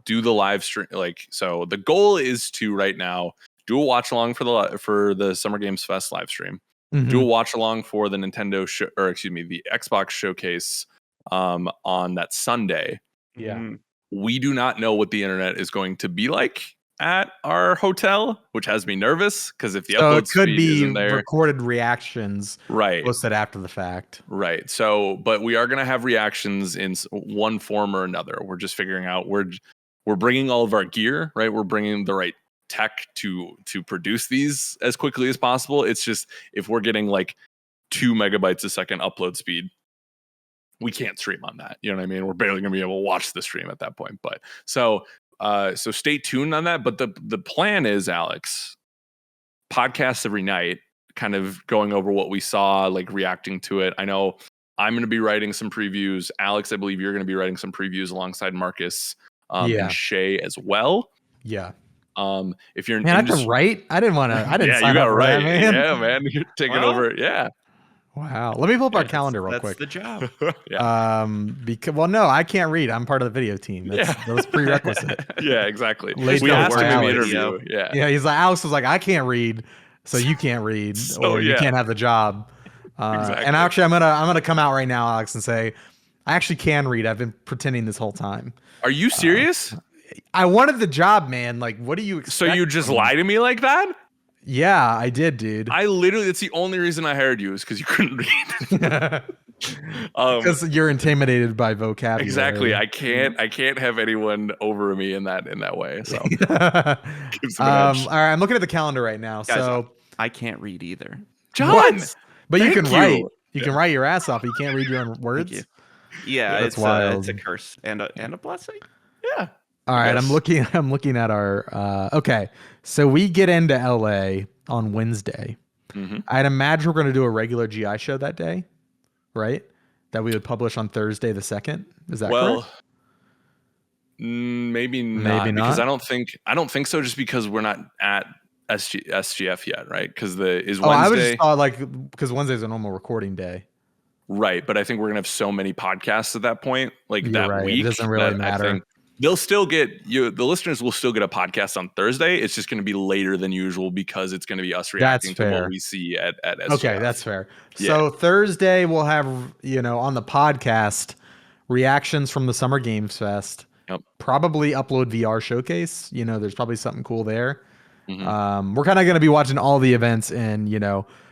do the live stream. So the goal is to right now do a watch along for the Summer Games Fest live stream. Do a watch along for the the Xbox showcase on that Sunday. Yeah. We do not know what the internet is going to be like at our hotel, which has me nervous because if the upload speed isn't there, recorded reactions posted after the fact. Right. So, but we are going to have reactions in one form or another. We're just figuring out we're bringing all of our gear, right? We're bringing the right tech to produce these as quickly as possible. It's just if we're getting like 2 megabytes a second upload speed, we can't stream on that. You know what I mean? We're barely going to be able to watch the stream at that point. But so stay tuned on that. But the plan is, Alex, podcasts every night, kind of going over what we saw, like reacting to it. I know I'm going to be writing some previews. Alex, I believe you're going to be writing some previews alongside Marcus and Shay as well. Yeah. If you're I have to write. I didn't want to. I didn't. Yeah, you got to write. Man. Yeah, man, you're taking over. Yeah. Wow. Let me pull up our Yeah, calendar real that's quick. the job. Yeah. Because no, I can't read. I'm part of the video team. That was prerequisite. Yeah, exactly. Late We note asked for him in the Alex. interview. Yeah. Yeah, he's like Alex was like, I can't read, so you can't read, So, or you yeah. can't have the job. Exactly. And actually, I'm gonna come out right now, Alex, and say I actually can read. I've been pretending this whole time. Are you serious? I wanted the job, man. Like, what do you expect? So you just from me? lie to me like that? Yeah, I did, dude. That's the only reason I hired you is because you couldn't read. Because you're intimidated by vocabulary. Exactly. I can't have anyone over me in that way. So gives them an edge. all right, I'm looking at the calendar right now. Guys, So I can't read either. John, what? But you thank can write. you. You can write your ass off. But you can't read your own words. you. Yeah, That's it's wild. a curse and a blessing. Yeah. All right, Yes. I'm looking at our okay. So we get into LA on Wednesday. Mhm. I'd imagine we're going to do a regular GI show that day, right? That we would publish on Thursday the 2nd. Is that Well, correct? maybe not. Maybe Because not? I don't think so. Just because we're not at SGF yet, right? Because Oh, I was Wednesday. just thought like because Wednesday's a normal recording day. Right, but I think we're gonna have so many podcasts at that point, like You're that right. It week. doesn't really that I matter. think they'll still get you. The listeners will still get a podcast on Thursday. It's just gonna be later than usual because it's gonna be us reacting to fair. what we see at SGF. Okay, that's fair. Yeah. So Thursday we'll have on the podcast reactions from the Summer Games Fest. Yep. Probably upload VR showcase. There's probably something cool there. Mhm. We're kind of going to be watching all the events and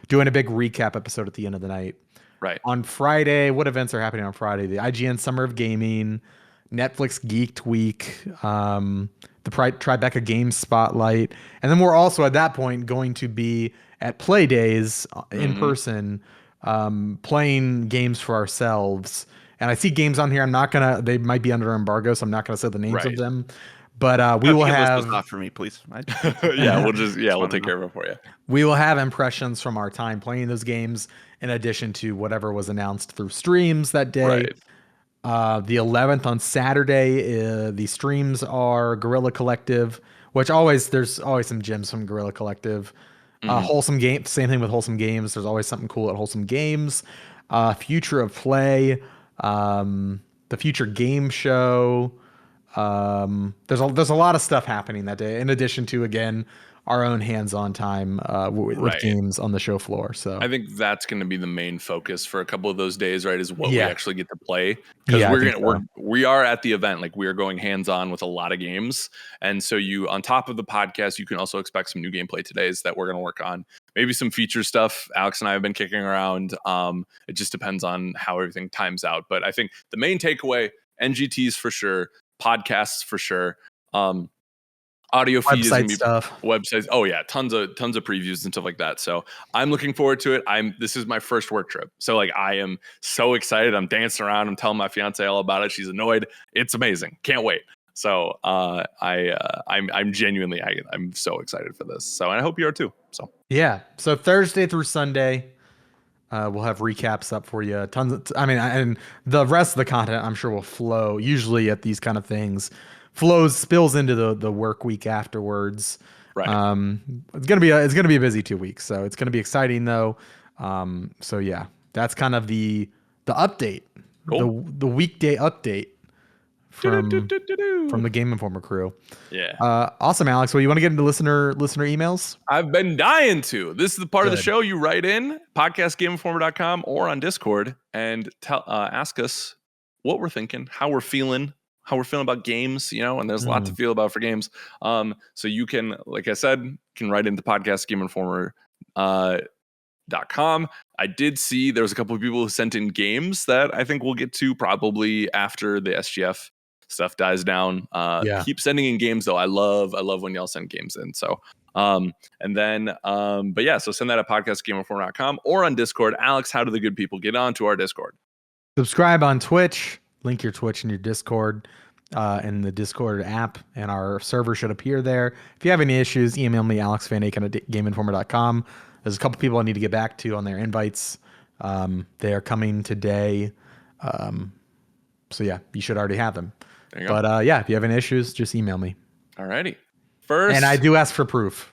doing a big recap episode at the end of the night. Right. On Friday, what events are happening on Friday? The IGN Summer of Gaming, Netflix Geeked Week, the Tribeca Games Spotlight, and then we're also at that point going to be at Play Days in person, playing games for ourselves. And I see games on here. They might be under embargo, so I'm not gonna say the names of Right. them. But we will List have those off for me, please. Yeah, we'll take care of it for you. we will have impressions from our time playing those games, in addition to whatever was announced through streams that day. Right. The 11th on Saturday, the streams are Gorilla Collective, which there's always some gems from Gorilla Collective. Wholesome Game, same thing with Wholesome Games. There's always something cool at Wholesome Games. Future of Play, the Future Game Show. There's a lot of stuff happening that day, in addition to again our own hands-on time with Right. games on the show floor. So I think that's going to be the main focus for a couple of those days, right? Is what we Yeah. actually get to play, because Yeah, I think we are at the event, like we are going hands on with a lot of games, and so you on top of the podcast, you can also expect some new gameplay todays that we're going to work on, maybe some feature stuff. Alex and I have been kicking around. It just depends on how everything times out, but I think the main takeaway: NGTs for sure, podcasts for sure. Audio feed is gonna website be stuff. websites. Oh yeah, tons of previews and stuff like that. So I'm looking forward to it. This is my first work trip, so like I am so excited. I'm dancing around. I'm telling my fiance all about it. She's annoyed. It's amazing. Can't wait. So I'm genuinely I'm so excited for this. So and I hope you are too. So Yeah. So Thursday through Sunday, we'll have recaps up for you. And the rest of the content I'm sure will flow. Usually at these kind of things, spills into the work week afterwards. right. It's gonna be a busy 2 weeks, so it's gonna be exciting though. So yeah, that's kind of the update, Cool. the weekday update from the Game Informer crew. Yeah. Awesome, Alex. Well, you want to get into listener emails? I've been dying to. This is the part of the Good. show you write in podcastgameinformer.com or on Discord and ask us what we're thinking, how we're feeling about games, and there's a lot to feel about for games. So you can, like I said, can write into podcastgameinformer.com. I did see there was a couple of people who sent in games that I think we'll get to probably after the SGF stuff dies down. Yeah. Keep sending in games though. I love when y'all send games in. So but yeah, so send that at podcastgameinformer.com or on Discord. Alex, how do the good people get onto our Discord? Subscribe on Twitch. Link your Twitch in your Discord, in the Discord app, and our server should appear there. If you have any issues, email me, alexvanaken@gameinformer.com. There's a couple people I need to get back to on their invites. They are coming today. So yeah, you should already have them. There you go. But yeah, if you have any issues, just email me. Alrighty. First, And I do ask for proof.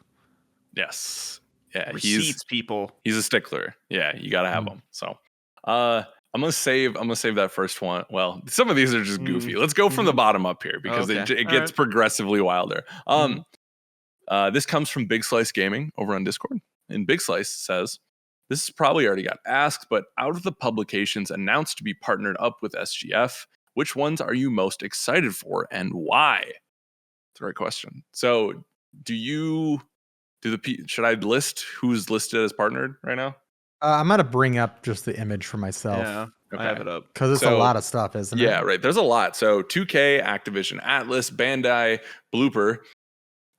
yes. Yeah, Receipts, people. He's a stickler. Yeah, you gotta have them. So, I'm gonna save that first one. Well, some of these are just goofy. Let's go from the bottom up here because it gets progressively wilder. This comes from Big Slice Gaming over on Discord, and Big Slice says, "This has probably already got asked, but out of the publications announced to be partnered up with SGF, which ones are you most excited for and why?" It's a great question. So, should I list who's listed as partnered right now? I'm gonna bring up just the image for myself. Yeah, I have it up because it's a lot of stuff, isn't it? Yeah, right. There's a lot. So 2K, Activision, Atlas, Bandai, Blooper,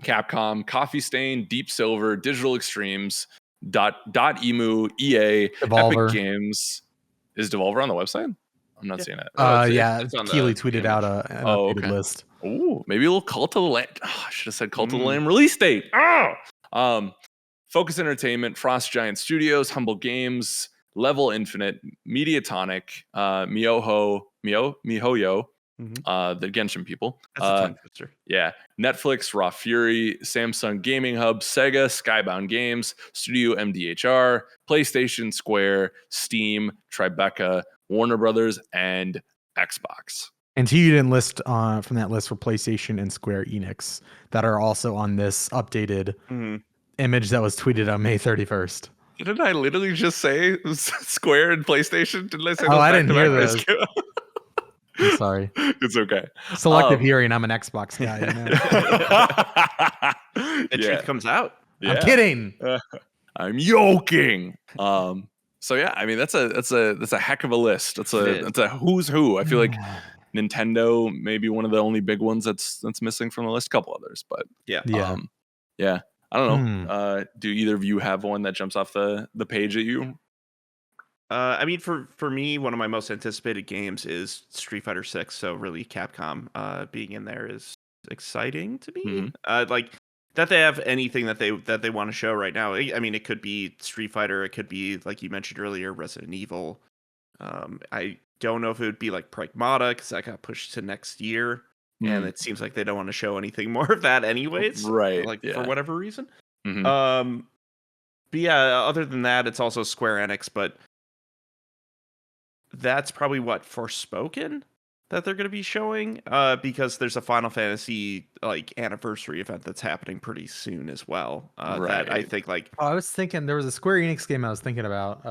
Capcom, Coffee Stain, Deep Silver, Digital Extremes, Emu, EA, Devolver. Epic Games. Is Devolver on the website? I'm not seeing it. it's on Keely the tweeted image. out an updated list. Oh, maybe a little Cult of the Lamb. Oh, I should have said Cult of the Lamb release date. Focus Entertainment, Frost Giant Studios, Humble Games, Level Infinite, Mediatonic, MiHoYo, the Genshin people. That's a tongue twister. Yeah. Netflix, Raw Fury, Samsung Gaming Hub, Sega, Skybound Games, Studio MDHR, PlayStation, Square, Steam, Tribeca, Warner Brothers, and Xbox. And you didn't list from that list for PlayStation and Square Enix that are also on this updated image that was tweeted on May 31st. Didn't I literally just say Square and PlayStation? Didn't I say I didn't hear those. I'm sorry. It's okay. Selective hearing. I'm an Xbox guy. The truth comes out. Yeah. I'm kidding. I'm yoking. So yeah, I mean that's a heck of a list. That's a who's who. I feel like Nintendo may be one of the only big ones that's missing from the list. A couple others, but yeah. I don't know. Do either of you have one that jumps off the page at you? I mean, for me, one of my most anticipated games is Street Fighter 6. So really, Capcom being in there is exciting to me. Like that they have anything that they want to show right now. I mean, it could be Street Fighter. It could be, like you mentioned earlier, Resident Evil. I don't know if it would be like Pragmata because that got pushed to next year. And it seems like they don't want to show anything more of that anyways. Right. Like for whatever reason. But yeah, other than that, it's also Square Enix, but that's probably what Forspoken that they're going to be showing because there's a Final Fantasy like anniversary event that's happening pretty soon as well. That I think like I was thinking there was a Square Enix game I was thinking about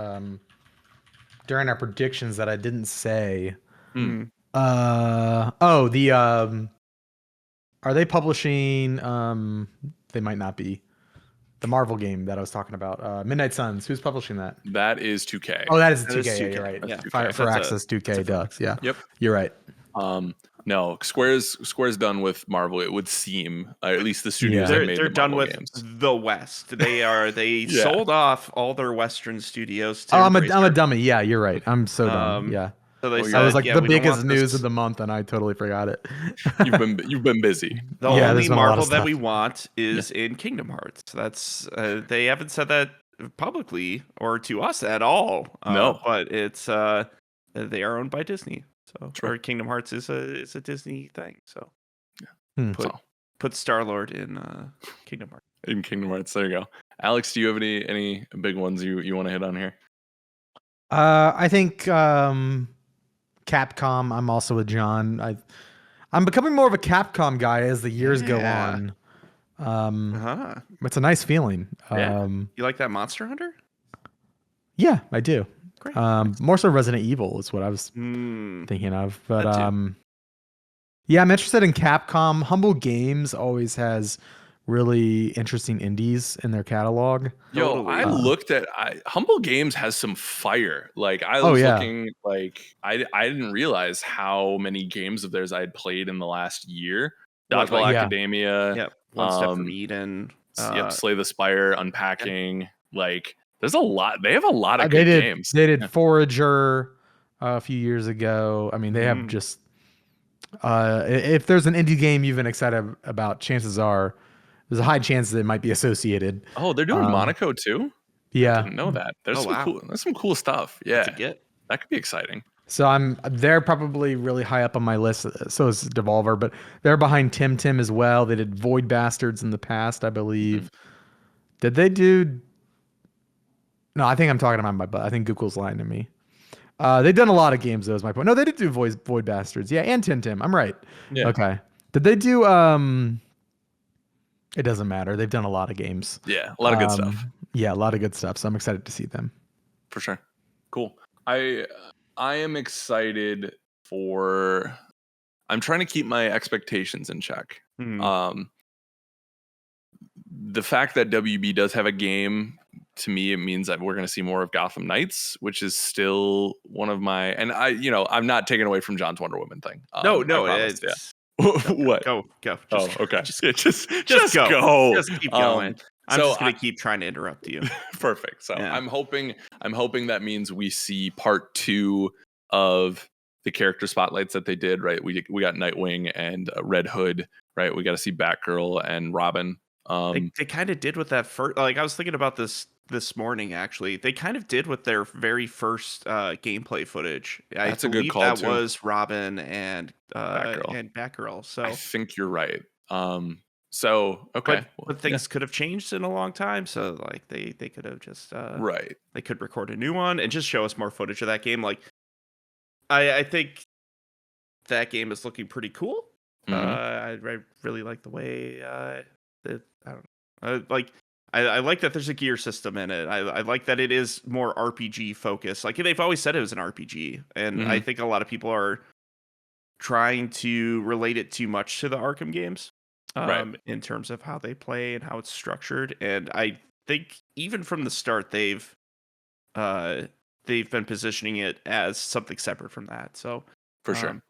during our predictions that I didn't say. Are they publishing they might not be the Marvel game that I was talking about, Midnight Suns? Who's publishing that? That is 2K. Oh, that is 2K. Yeah, you're right. That's Fire 2K. for Access 2K does. Yeah. Yep. You're right. No, Square's done with Marvel. It would seem, at least the studios. Yeah. That made They're the done Marvel with games. the West. They sold off all their Western studios. To I'm a dummy. Yeah, you're right. I'm so dumb. Yeah. So they That was like the we don't biggest want news this- of the month, and I totally forgot it. You've been busy. The Yeah, only there's been a lot of Marvel that stuff. we want is in Kingdom Hearts. That's they haven't said that publicly or to us at all. No, but it's they are owned by Disney. So True. or Kingdom Hearts is a Disney thing. So So, put Star-Lord in Kingdom Hearts. in Kingdom Hearts, there you go. Alex, do you have any big ones you want to hit on here? I think Capcom. I'm also with John. I'm becoming more of a Capcom guy as the years go on. It's a nice feeling. You like that Monster Hunter? Yeah, I do. Great. More so Resident Evil is what I was thinking of. But yeah, I'm interested in Capcom. Humble Games always has really interesting indies in their catalog. Yo, I looked at Humble Games has some fire. Like I was looking, like I didn't realize how many games of theirs I had played in the last year. Dodgeball Academia. Yep. One Step from Eden. Slay the Spire, Unpacking. Like there's a lot. They have a lot of good games. They did Forager a few years ago. I mean, they have just if there's an indie game you've been excited about, chances are there's a high chance that it might be associated. Oh, they're doing Monaco too? Yeah. I didn't know that. There's some cool stuff. Yeah. That could be exciting. So they're probably really high up on my list. So is Devolver, but they're behind Tim as well. They did Void Bastards in the past, I believe. Did they do No, I think I'm talking about my butt. I think Google's lying to me. They've done a lot of games, though, is my point. No, they did do Void Bastards. Yeah, and Tintin. I'm right. Yeah. Okay. Did they do it doesn't matter. They've done a lot of games. Yeah, a lot of good stuff. Yeah, a lot of good stuff. So I'm excited to see them. For sure. Cool. I am excited for I'm trying to keep my expectations in check. The fact that WB does have a game, to me, it means that we're going to see more of Gotham Knights, which is still one of my, and I'm not taking away from John's Wonder Woman thing. No, it's, what? Go. Okay. Just go. Just keep going. I'm just gonna keep trying to interrupt you. Perfect. So I'm hoping that means we see part 2 of the character spotlights that they did. Right, we got Nightwing and Red Hood. Right, we got to see Batgirl and Robin. They kind of did with that first. Like I was thinking about this morning. Actually, they kind of did with their very first gameplay footage. That's a good call. That too. Was Robin and Batgirl. So I think you're right. So okay, but things could have changed in a long time. So like they could have just right. They could record a new one and just show us more footage of that game. Like I think that game is looking pretty cool. I really like the way I like that there's a gear system in it. I like that it is more RPG focused. Like they've always said it was an RPG, and I think a lot of people are trying to relate it too much to the Arkham games, in terms of how they play and how it's structured. And I think even from the start they've been positioning it as something separate from that. So for sure,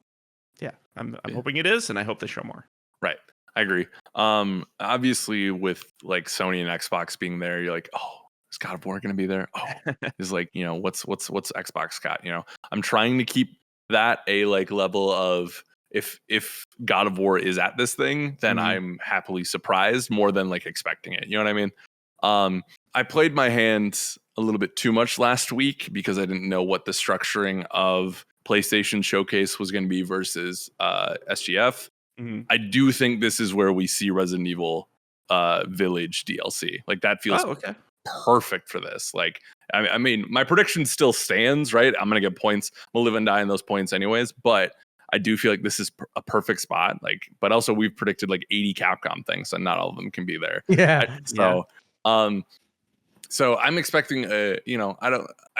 I'm hoping it is, and I hope they show more. Right. I agree. Obviously with like Sony and Xbox being there, you're like, oh, is God of War going to be there? Oh, is like, what's Xbox got? I'm trying to keep that a like level of if God of War is at this thing, then I'm happily surprised more than like expecting it. You know what I mean? I played my hand a little bit too much last week because I didn't know what the structuring of PlayStation Showcase was going to be versus SGF. I do think this is where we see Resident Evil Village DLC. Like that feels perfect for this. Like, I mean, my prediction still stands, right? I'm going to get points. We'll live and die in those points anyways. But I do feel like this is a perfect spot. Like, but also we've predicted like 80 Capcom things, and not all of them can be there. Yeah. So I'm expecting I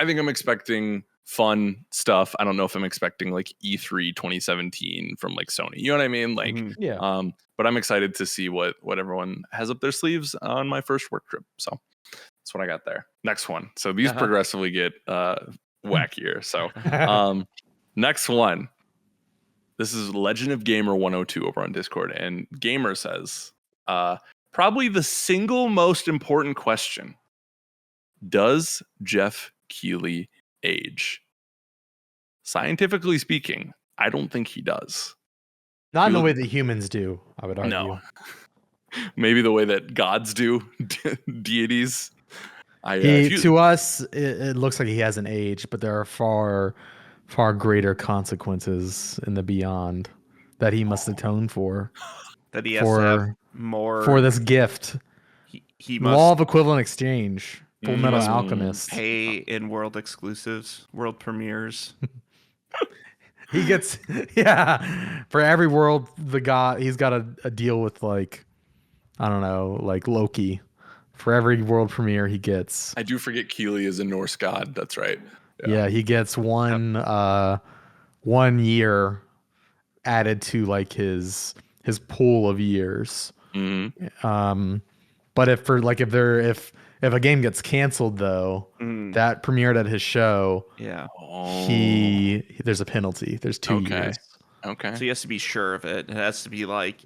think I'm expecting fun stuff. I don't know if I'm expecting like E3 2017 from like Sony. You know what I mean? Like, but I'm excited to see what everyone has up their sleeves on my first work trip. So that's what I got there. Next one. So these progressively get wackier. So next one. This is Legend of Gamer 102 over on Discord, and Gamer says, probably the single most important question: does Jeff Keighley age? Scientifically speaking, I don't think he does. Not in the way that humans do, I would argue. No. Maybe the way that gods do, deities. To us, it looks like he hasn't aged, but there are far greater consequences in the beyond that he must atone for. That he has to have more for this gift. He must Law of equivalent exchange. Full Metal Alchemist. Pay in world exclusives, world premieres. He gets for every world he's got a deal with like, I don't know, like Loki. For every world premiere he gets. I do forget Keighley is a Norse god. That's right. Yeah, he gets one year added to like his pool of years. But if a game gets canceled though, that premiered at his show, there's a penalty. There's 2 years. Okay. So he has to be sure of it. It has to be like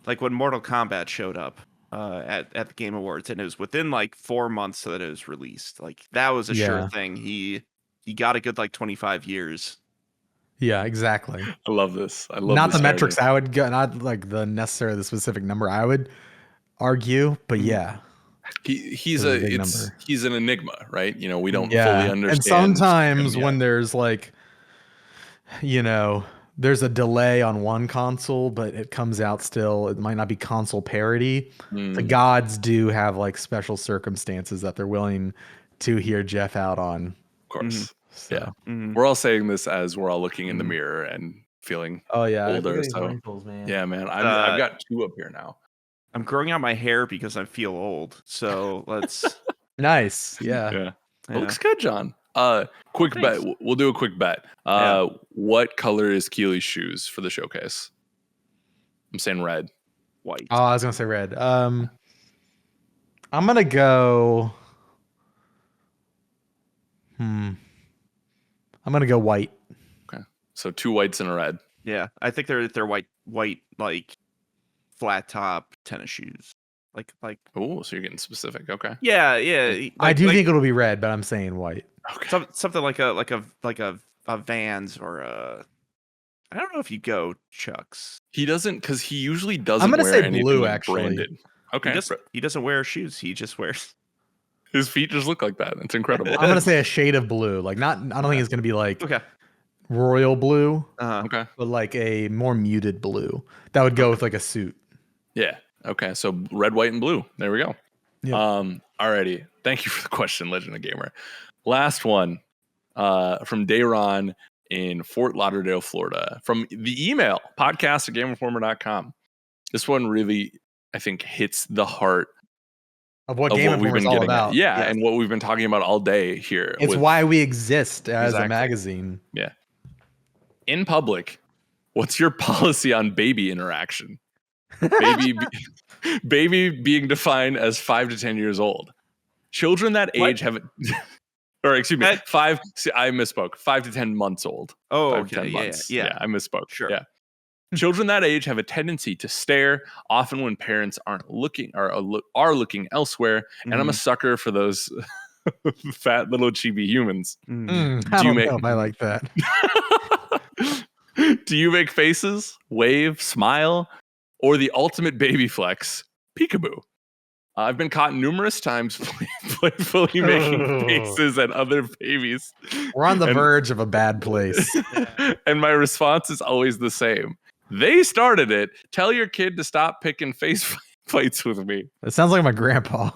like when Mortal Kombat showed up at the Game Awards, and it was within like 4 months that it was released. Like that was a sure thing. He got a good like 25 years. Yeah, exactly. I love this. I love not this the metrics I would go, not like the necessarily the specific number I would argue, but he's an enigma, right? We don't fully understand. And sometimes when there's like, there's a delay on one console, but it comes out still, it might not be console parity. The gods do have like special circumstances that they're willing to hear Jeff out on. Of course. So. Yeah. Mhm. We're all saying this as we're all looking in the mirror and feeling Oh yeah, older. look at these So wrinkles, man. yeah, man, I've got 2 up here now. I'm growing out my hair because I feel old. So let's. Nice. Yeah. Yeah. It Yeah. looks good, John. Quick bet. thanks. We'll do a quick bet. Yeah. What color is Keely's shoes for the showcase? I'm saying red. White. Oh, I was gonna say red. I'm gonna go. I'm gonna go white. So 2 whites and a red. Yeah, I think they're white like flat top tennis shoes. Like Oh, so you're getting specific. Okay. yeah. I do like think it'll be red, but I'm saying white. Okay. something like a Vans or a. I don't know if you go Chucks. He doesn't, because he usually doesn't. I'm gonna wear say anything blue, like actually. branded. Okay. He doesn't wear shoes. He just wears. His feet just look like that. It's incredible. I'm gonna say a shade of blue. Like not. I don't think it's gonna be like Okay. royal blue, Okay. but like a more muted blue that would go with like a suit. Yeah. Okay. So red, white, and blue. There we go. Yeah. Alrighty. Thank you for the question, Legend of Gamer. Last one from Dayron in Fort Lauderdale, Florida. From the email podcast@GameInformer.com. This one really, I think, hits the heart Of what of Game what we've Informer is been all getting about. at. Yeah, Yes. and what we've been talking about all day here. It's why we exist as a Exactly. magazine. Yeah. In public, what's your policy on baby interaction? Baby being defined as 5 to 10 years old. Children that age have, or excuse me, I misspoke. 5 to 10 months old. Oh, 5 to 10 okay. months. Yeah. I misspoke. Sure. Yeah. Children that age have a tendency to stare, often when parents aren't looking or are looking elsewhere. And I'm a sucker for those fat little chibi humans. I Do you don't make- know if I like that. Do you make faces, wave, smile, or the ultimate baby flex, peekaboo? I've been caught numerous times playfully making faces at other babies. We're on the And- verge of a bad place. And my response is always the same. They started it. Tell your kid to stop picking face fights with me. It sounds like my grandpa.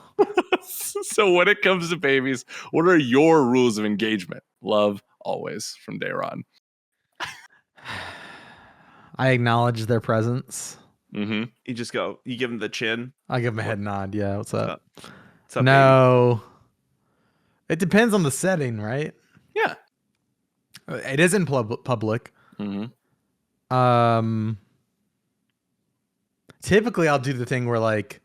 So when it comes to babies, what are your rules of engagement? Love always, from Dayron. I acknowledge their presence. Mm-hmm. You just go. You give him the chin. I give them a head nod. Yeah, what's up? What's up, No. It depends on the setting, right? Yeah. It is in public. Mm-hmm. Typically I'll do the thing where like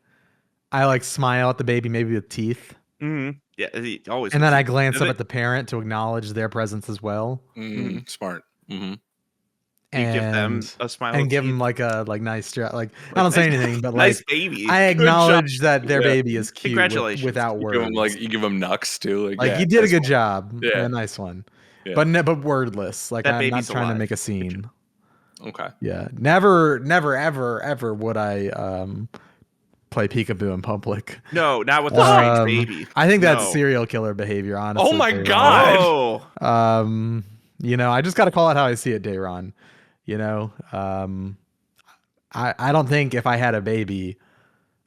I like smile at the baby, maybe with teeth. baby? Mm-hmm. Yeah. He always. And then I glance And up they- at the parent to acknowledge their presence as well. Mm-hmm. Smart. Mm-hmm. You give them a smile and with give them teeth. like a nice like I don't say anything, but like Nice baby. I Good job. acknowledge that their Yeah. baby is cute Congratulations. without words. You give them nucks too. Like yeah, you did a nice good one. job. Yeah. A nice one. Yeah. But wordless. Like That I'm not baby's trying to alive. make a scene. Okay. Yeah. Never, ever would I play peekaboo in public. No, not with the strange Um, baby. I think that's No. serial killer behavior, honestly. Oh my Dayron. God. Oh. You know, I just gotta call it how I see it, Dayron. You know, I don't think if I had a baby,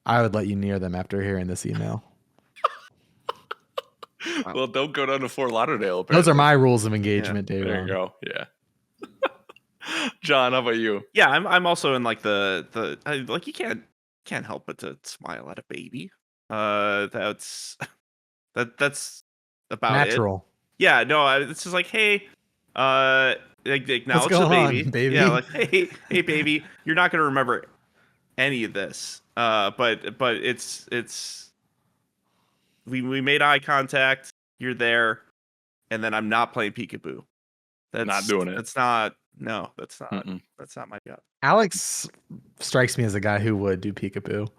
I would let you near them after hearing this email. Well, don't go down to Fort Lauderdale. Those are apparently. my rules of engagement, There you Dayron. go. Yeah. John, how about you? Yeah, I'm also in like like you can't help but to smile at a baby. That's about it. Natural. Yeah, no, it's just like, hey, acknowledge the going on, baby. baby? Yeah, like, hey, baby, you're not gonna remember any of this. But it's we made eye contact. You're there, and then I'm not playing peekaboo. That's Not doing it. That's not. No, that's not. Mm-mm. That's not my job. Alex strikes me as a guy who would do peekaboo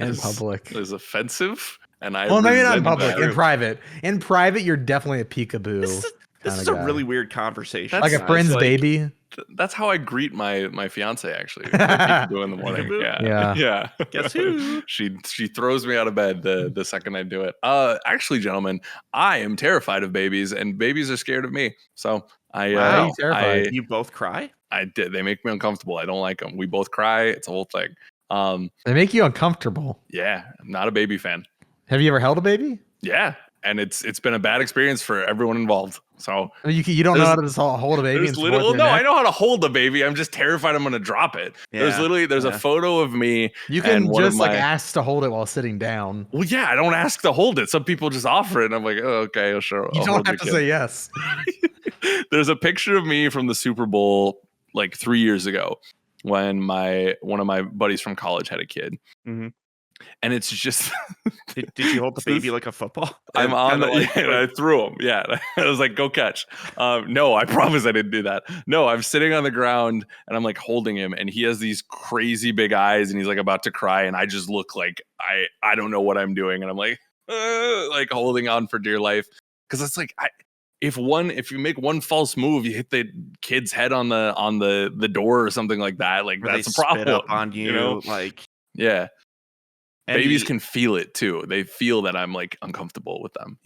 in Is- public. Is offensive, and I Well, maybe not in resent public. that. In private. In private, you're definitely a peekaboo. This kinda is a guy. really weird conversation. Like a That's friend's like- baby. That's how I greet my fiance. Actually, peekaboo in the morning. Peekaboo? Yeah. Guess who? She throws me out of bed the second I do it. Actually, gentlemen, I am terrified of babies, and babies are scared of me. So Why are Wow. you terrified? You both cry? I did. They make me uncomfortable. I don't like them. We both cry. It's a whole thing. They make you uncomfortable. Yeah, I'm not a baby fan. Have you ever held a baby? Yeah, and it's been a bad experience for everyone involved. So you don't know how to just hold a baby and support their no, neck? I know how to hold a baby. I'm just terrified I'm going to drop it. Yeah, There's a photo of me. You can and one just of my, like ask to hold it while sitting down. Well, yeah, I don't ask to hold it. Some people just offer it, and I'm like, oh, okay, sure. You don't have to say yes. There's a picture of me from the Super Bowl like 3 years ago when one of my buddies from college had a kid. Mhm. And it's just Did you hold the baby like a football? I'm on the Kinda and I threw him. Yeah. I was like, go catch. No, I promise I didn't do that. No, I'm sitting on the ground and I'm like holding him, and he has these crazy big eyes and he's like about to cry, and I just look like I don't know what I'm doing, and I'm like holding on for dear life, because it's like if you make one false move, you hit the kid's head on the door or something like that. Like, that's a problem. Spit up on you, know? like, yeah. and Babies can feel it too. They feel that I'm like uncomfortable with them,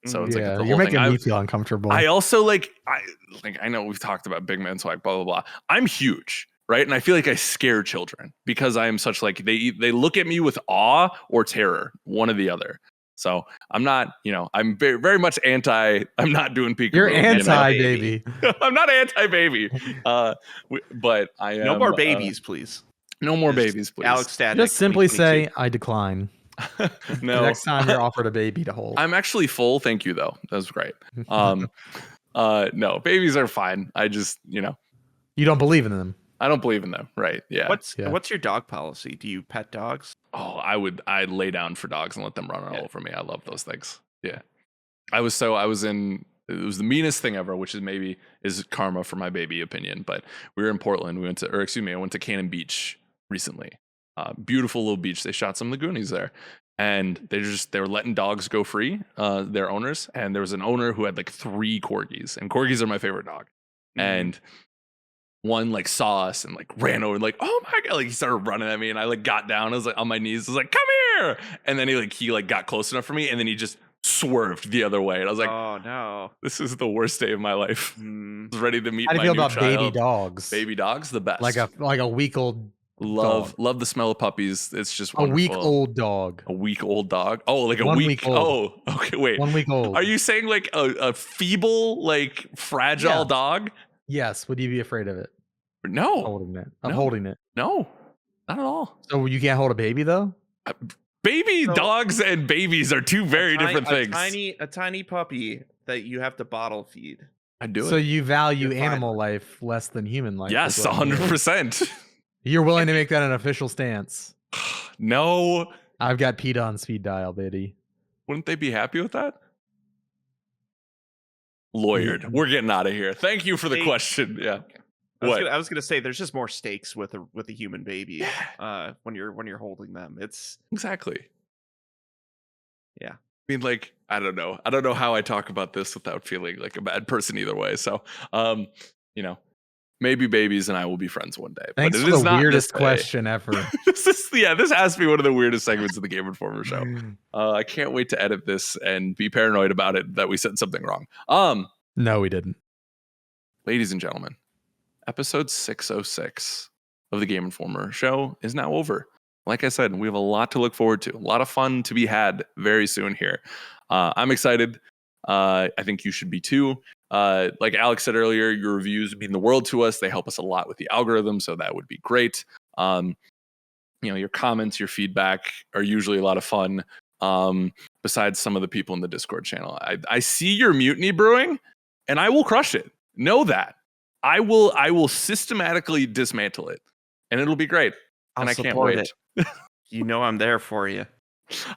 So it's like the you're whole making thing. me feel uncomfortable. I also I know we've talked about big man swag, blah blah blah. I'm huge, right? And I feel like I scare children because I am such like they look at me with awe or terror, one or the other. So I'm not, I'm very, very much anti. I'm not doing peekaboo. You're anti-baby. I'm not anti-baby, but I am. No more babies, please. No more babies, please. Alex Static. Just simply say, I decline. No. Next time you're offered a baby to hold. I'm actually full. Thank you, though. That was great. No, babies are fine. I just, You don't believe in them. I don't believe in them. Right. Yeah. What's your dog policy? Do you pet dogs? Oh, I'd lay down for dogs and let them run all over me. I love those things. Yeah. It was the meanest thing ever, which is karma for my baby opinion. But we were in Portland. I went to Cannon Beach recently. Beautiful little beach. They shot some of the Goonies there. And they were letting dogs go free, their owners. And there was an owner who had like 3 corgis, and corgis are my favorite dog. Mm-hmm. And one like saw us and like ran over, like, oh my God, like he started running at me, and I like got down. I was like on my knees. I was like, come here. And then he got close enough for me, and then he just swerved the other way. And I was like, oh no, this is the worst day of my life. I was ready to meet How do my you feel new about child. baby dogs? Baby dogs, the best. Like a week old. Love the smell of puppies. It's just wonderful. A week old dog. A week old dog. Oh, like a 1 week. week old. Oh, okay. Wait. 1 week old. Are you saying like a feeble, like fragile dog? Yes. Would you be afraid of it? No. Holding it. No, not at all. So you can't hold a baby though? Dogs and babies are two very different things. A tiny puppy that you have to bottle feed. I do it. So you value animal life less than human life? Yes, 100%. You're willing to make that an official stance? No. I've got PETA on speed dial, baby. Wouldn't they be happy with that? Lawyered. We're getting out of here. Thank you for the question. Yeah. I was gonna say there's just more stakes with a human baby when you're holding them. It's exactly. Yeah. I mean, like, I don't know how I talk about this without feeling like a bad person either way. So, maybe babies and I will be friends one day. Thanks but for the weirdest question ever. This has to be one of the weirdest segments of the Game Informer show. I can't wait to edit this and be paranoid about it that we said something wrong. No, we didn't. Ladies and gentlemen, episode 606 of the Game Informer show is now over. Like I said, we have a lot to look forward to. A lot of fun to be had very soon here. I'm excited. I think you should be too. Like Alex said earlier, your reviews mean the world to us. They help us a lot with the algorithm, so that would be great. Your comments, your feedback are usually a lot of fun. Besides some of the people in the Discord channel, I see your mutiny brewing, and I will crush it. Know that. I will systematically dismantle it, and it'll be great. And I can't wait. It. I'm there for you.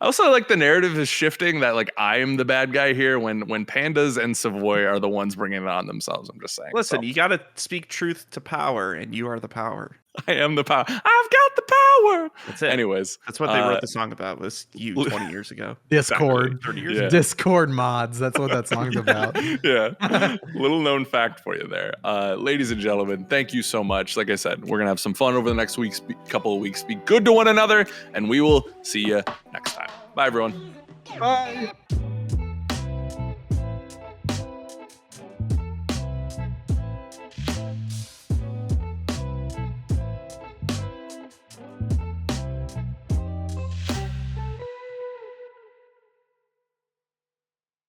I also like the narrative is shifting that like I am the bad guy here when Pandas and Savoy are the ones bringing it on themselves. I'm just saying. Listen, you got to speak truth to power, and you are the power. I am the power. I've got the power. That's it. Anyways, that's what they wrote the song about. Was you 20 years ago? Discord, exactly. 30 years ago. Discord mods. That's what that song's about. Yeah, little known fact for you there, ladies and gentlemen. Thank you so much. Like I said, we're gonna have some fun over the next couple of weeks. Be good to one another, and we will see you next time. Bye, everyone. Bye.